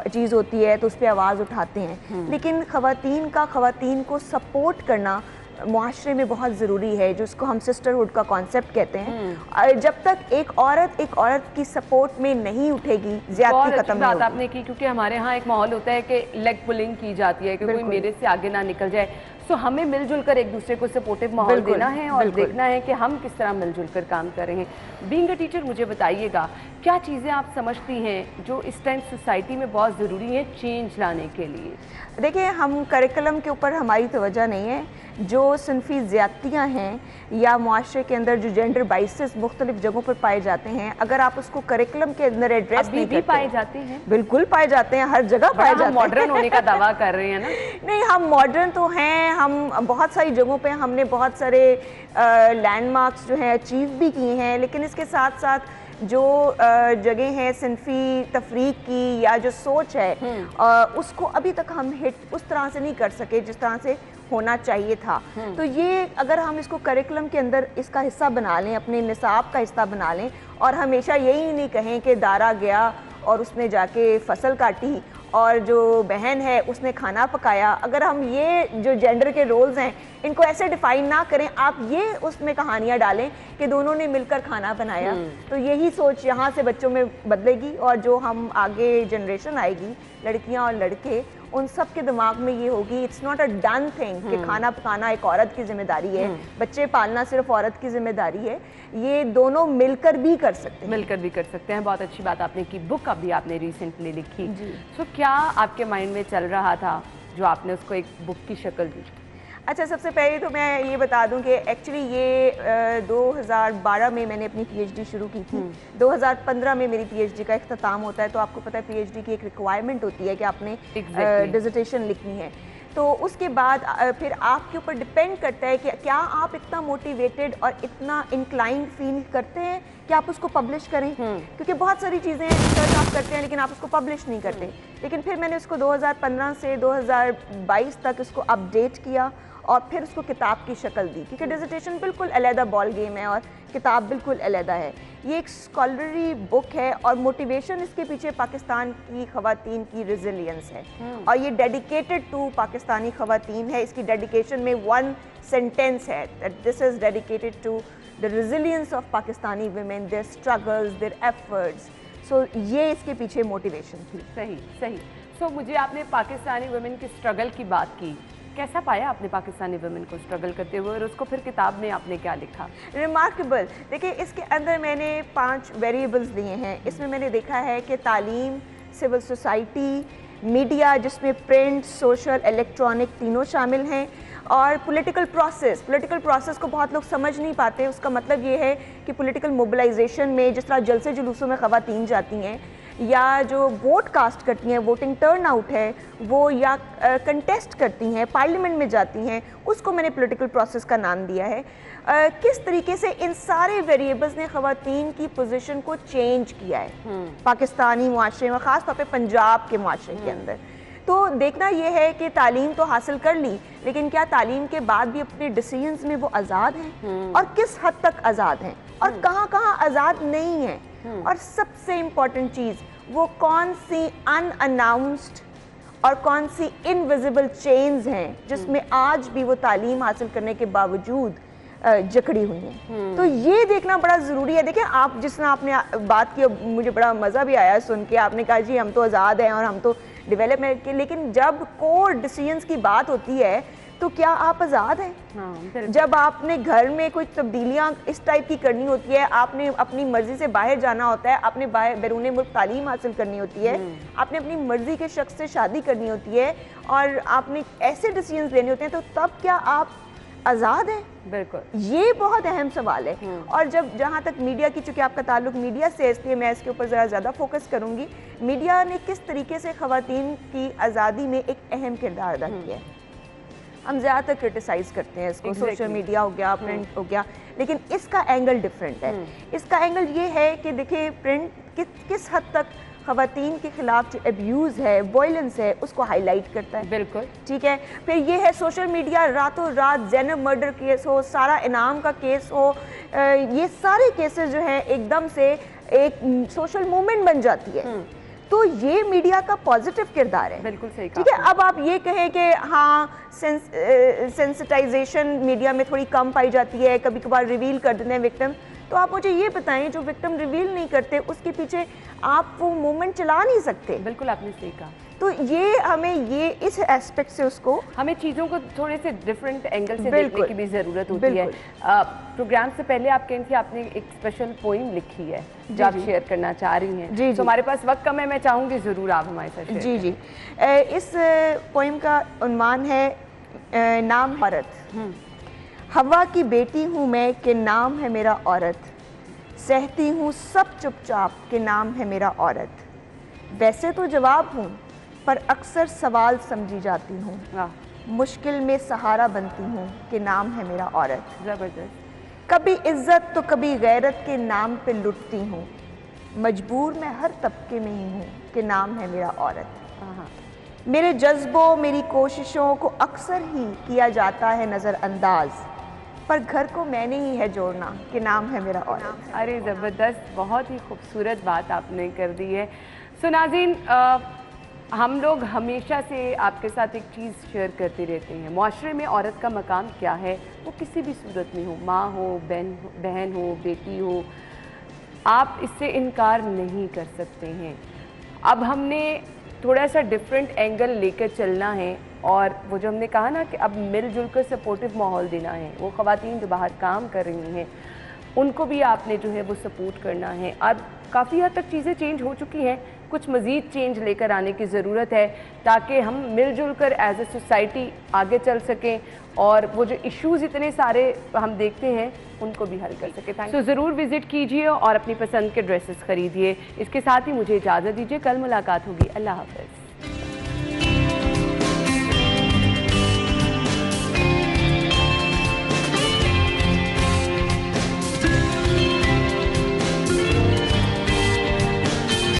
चीज़ होती है तो उस पर आवाज़ उठाते हैं, लेकिन ख़वातीन को सपोर्ट करना मुआशरे में बहुत ज़रूरी है, जिसको हम सिस्टरहुड का कॉन्सेप्ट कहते हैं। जब तक एक औरत की सपोर्ट में नहीं उठेगी, ज़्यादती खत्म नहीं होगी। आपने की, क्योंकि हमारे यहाँ एक माहौल होता है कि लेग पुलिंग की जाती है कि कोई मेरे से आगे ना निकल जाए। सो हमें मिलजुल कर एक दूसरे को सपोर्टिव माहौल देना है और देखना है कि हम किस तरह मिलजुल कर काम कर रहे हैं। बीइंग अ टीचर, मुझे बताइएगा क्या चीज़ें आप समझती हैं जो इस टाइम सोसाइटी में बहुत ज़रूरी है चेंज लाने के लिए? देखिए, हम करिकुलम के ऊपर हमारी तवज्जो नहीं है, जो सिनफी ज़्यादतियाँ हैं या मुआशरे के अंदर जो जेंडर बाइसेस मुख्तलिफ जगहों पर पाए जाते हैं, अगर आप उसको करिकुलम के अंदर एड्रेस नहीं करते, पाए जाते हैं, बिल्कुल पाए जाते हैं, हर जगह पाए जाते हैं। मॉडर्न होने का दावा कर रहे हैं ना? नहीं, हम मॉडर्न तो हैं, हम बहुत सारी जगहों पे हमने बहुत सारे लैंडमार्क्स जो हैं अचीव भी किए हैं, लेकिन इसके साथ साथ जो जगह है सिनफी तफरीक की या जो सोच है उसको अभी तक हम हिट उस तरह से नहीं कर सके जिस तरह से होना चाहिए था। तो ये अगर हम इसको करिकुलम के अंदर इसका हिस्सा बना लें, अपने निसाब का हिस्सा बना लें, और हमेशा यही नहीं कहें कि दारा गया और उसने जाके फसल काटी और जो बहन है उसने खाना पकाया, अगर हम ये जो जेंडर के रोल्स हैं इनको ऐसे डिफाइन ना करें, आप ये उसमें कहानियाँ डालें कि दोनों ने मिलकर खाना बनाया, तो यही सोच यहाँ से बच्चों में बदलेगी और जो हम आगे जनरेशन आएगी, लड़कियाँ और लड़के, उन सब के दिमाग में ये होगी it's not a done thing कि खाना पकाना एक औरत की जिम्मेदारी है, बच्चे पालना सिर्फ औरत की जिम्मेदारी है, ये दोनों मिलकर भी कर सकते हैं। बहुत अच्छी बात आपने की। बुक अभी आपने रिसेंटली लिखी, तो क्या आपके माइंड में चल रहा था जो आपने उसको एक बुक की शक्ल दी? अच्छा, सबसे पहले तो मैं ये बता दूं कि एक्चुअली ये 2012 में मैंने अपनी पीएचडी शुरू की थी। 2015 में मेरी पीएचडी का इख्तिताम होता है, तो आपको पता है पीएचडी की एक रिक्वायरमेंट होती है कि आपने डिसर्टेशन लिखनी है। तो उसके बाद फिर आपके ऊपर डिपेंड करता है कि क्या आप इतना मोटिवेटेड और इतना इंक्लाइंड फील करते हैं कि आप उसको पब्लिश करें, क्योंकि बहुत सारी चीज़ें रिसर्च आप करते हैं लेकिन आप उसको पब्लिश नहीं करते। लेकिन फिर मैंने उसको 2015 से 2022 तक उसको अपडेट किया और फिर उसको किताब की शक्ल दी, क्योंकि डिसर्टेशन बिल्कुल अलहदा बॉल गेम है और किताब बिल्कुल अलहदा है। ये एक स्कॉलरी बुक है और मोटिवेशन इसके पीछे पाकिस्तान की ख़वातीन की रेजिलियंस है, और ये डेडिकेटेड टू पाकिस्तानी ख़वातीन है। इसकी डेडिकेशन में वन सेंटेंस है that this is dedicated to the resilience of Pakistani women, their struggles, their efforts. So ये इसके पीछे मोटिवेशन थी। सही। सो मुझे आपने पाकिस्तानी वुमेन की स्ट्रगल की बात की, कैसा पाया आपने पाकिस्तानी वुमेन को स्ट्रगल करते हुए, और उसको फिर किताब में आपने क्या लिखा? रिमार्केबल। देखिए, इसके अंदर मैंने 5 वेरिएबल्स लिए हैं। इसमें मैंने देखा है कि तालीम, सिविल सोसाइटी, मीडिया जिसमें प्रिंट, सोशल, इलेक्ट्रॉनिक तीनों शामिल हैं, और पॉलिटिकल प्रोसेस को बहुत लोग समझ नहीं पाते। उसका मतलब ये है कि पॉलिटिकल मोबिलाइजेशन में जिस तरह जलसे जुलूसों में ख़वातीन जाती हैं, या जो वोट कास्ट करती हैं, वोटिंग टर्न आउट है वो, या कंटेस्ट करती हैं, पार्लियामेंट में जाती हैं, उसको मैंने पॉलिटिकल प्रोसेस का नाम दिया है। किस तरीके से इन सारे वेरिएबल्स ने ख़वातीन की पोजीशन को चेंज किया है पाकिस्तानी मुआशरे में, ख़ास तौर पे पंजाब के मुआशरे के अंदर। तो देखना यह है कि तालीम तो हासिल कर ली, लेकिन क्या तालीम के बाद भी अपने डिसीजंस में वो आज़ाद हैं, और किस हद तक आज़ाद हैं, और कहाँ कहाँ आज़ाद नहीं हैं, और सबसे इम्पॉर्टेंट चीज़ वो कौन सी अनअनाउंस्ड और कौन सी इनविजिबल चेन्स हैं जिसमें आज भी वो तालीम हासिल करने के बावजूद जकड़ी हुई हैं। तो ये देखना बड़ा ज़रूरी है। देखिए, आप जिस तरह आपने बात की, मुझे बड़ा मज़ा भी आया सुन के, आपने कहा जी हम तो आज़ाद हैं और हम तो डेवलपमेंट के, लेकिन जब कोर डिसीजंस की बात होती है तो क्या आप आज़ाद हैं? जब आपने घर में कोई तब्दीलियाँ इस टाइप की करनी होती है, आपने अपनी मर्जी से बाहर जाना होता है, आपने बैरून मुल्क तालीम हासिल करनी होती है, आपने अपनी मर्जी के शख्स से शादी करनी होती है, और आपने ऐसे डिसीजंस लेने होते हैं, तो तब क्या आप आज़ाद हैं? बिल्कुल, ये बहुत अहम सवाल है। और जब जहाँ तक मीडिया की, चूँकि आपका ताल्लुक मीडिया से, इसलिए मैं इसके ऊपर ज़्यादा फोकस करूँगी। मीडिया ने किस तरीके से ख़वातीन की आज़ादी में एक अहम किरदार अदा किया है। हम ज़्यादातर क्रिटिसाइज़ करते हैं इसको, सोशल मीडिया हो गया, प्रिंट हो गया, लेकिन इसका एंगल डिफरेंट है। इसका एंगल ये है कि देखिए, प्रिंट किस हद तक ख़वातीन के खिलाफ जो अब्यूज़ है, वायलेंस है, उसको हाईलाइट करता है। बिल्कुल, ठीक है। फिर ये है सोशल मीडिया, रातों रात ज़ैनब मर्डर केस हो, सारा इनाम का केस हो, ये सारे केसेस जो हैं एकदम से एक सोशल मूवमेंट बन जाती है। तो ये मीडिया का पॉजिटिव किरदार है। बिल्कुल सही। ठीक है। अब आप ये कहें कि हाँ सेंसिटाइजेशन मीडिया में थोड़ी कम पाई जाती है, कभी कभार रिवील कर देते हैं विक्टिम, तो आप मुझे ये बताएं जो विक्टिम रिवील नहीं करते उसके पीछे आप वो मूवमेंट चला नहीं सकते। बिल्कुल, आपने सही कहा। तो ये हमें ये इस एस्पेक्ट से उसको हमें चीज़ों को थोड़े से डिफरेंट एंगल से देखने की भी ज़रूरत होती है। प्रोग्राम से पहले आप कहीं थी, आपने एक स्पेशल पोइम लिखी है जो आप शेयर करना चाह रही हैं। जी, तो हमारे पास वक्त कम है, मैं चाहूँगी ज़रूर आप हमारे साथ शेयर जी। इस पोइम का उन्वान है नाम औरत। हवा की बेटी हूँ मैं कि नाम है मेरा औरत, सहती हूँ सब चुपचाप के नाम है मेरा औरत। वैसे तो जवाब हूँ पर अक्सर सवाल समझी जाती हूँ, मुश्किल में सहारा बनती हूँ कि नाम है मेरा औरत। ज़बरदस्त। कभी इज्जत तो कभी गैरत के नाम पे लुटती हूँ, मजबूर मैं हर तबके में ही हूँ कि नाम है मेरा औरत। मेरे जज्बों मेरी कोशिशों को अक्सर ही किया जाता है नज़रअंदाज, पर घर को मैंने ही है जोड़ना कि नाम है मेरा औरत। अरे ज़बरदस्त, बहुत ही खूबसूरत बात आपने कर दी है। सो नाज़रीन, हम लोग हमेशा से आपके साथ एक चीज़ शेयर करते रहते हैं, माशरे में औरत का मकाम क्या है, वो किसी भी सूरत में हो, माँ हो, बहन हो, बेटी हो, आप इससे इनकार नहीं कर सकते हैं। अब हमने थोड़ा सा डिफरेंट एंगल लेकर चलना है, और वो जो हमने कहा ना कि अब मिलजुल कर सपोर्टिव माहौल देना है, वो ख़वातीन जो बाहर काम कर रही हैं उनको भी आपने जो है वो सपोर्ट करना है। अब काफ़ी हद तक चीज़ें चेंज हो चुकी हैं, कुछ मज़ीद चेंज लेकर आने की ज़रूरत है ताकि हम मिलजुल कर एज ए सोसाइटी आगे चल सकें और वो जो इश्यूज़ इतने सारे हम देखते हैं उनको भी हल कर सकें। तो ज़रूर विज़िट कीजिए और अपनी पसंद के ड्रेसेस ख़रीदिए। इसके साथ ही मुझे इजाज़त दीजिए, कल मुलाकात होगी। अल्लाह हाफ़िज़।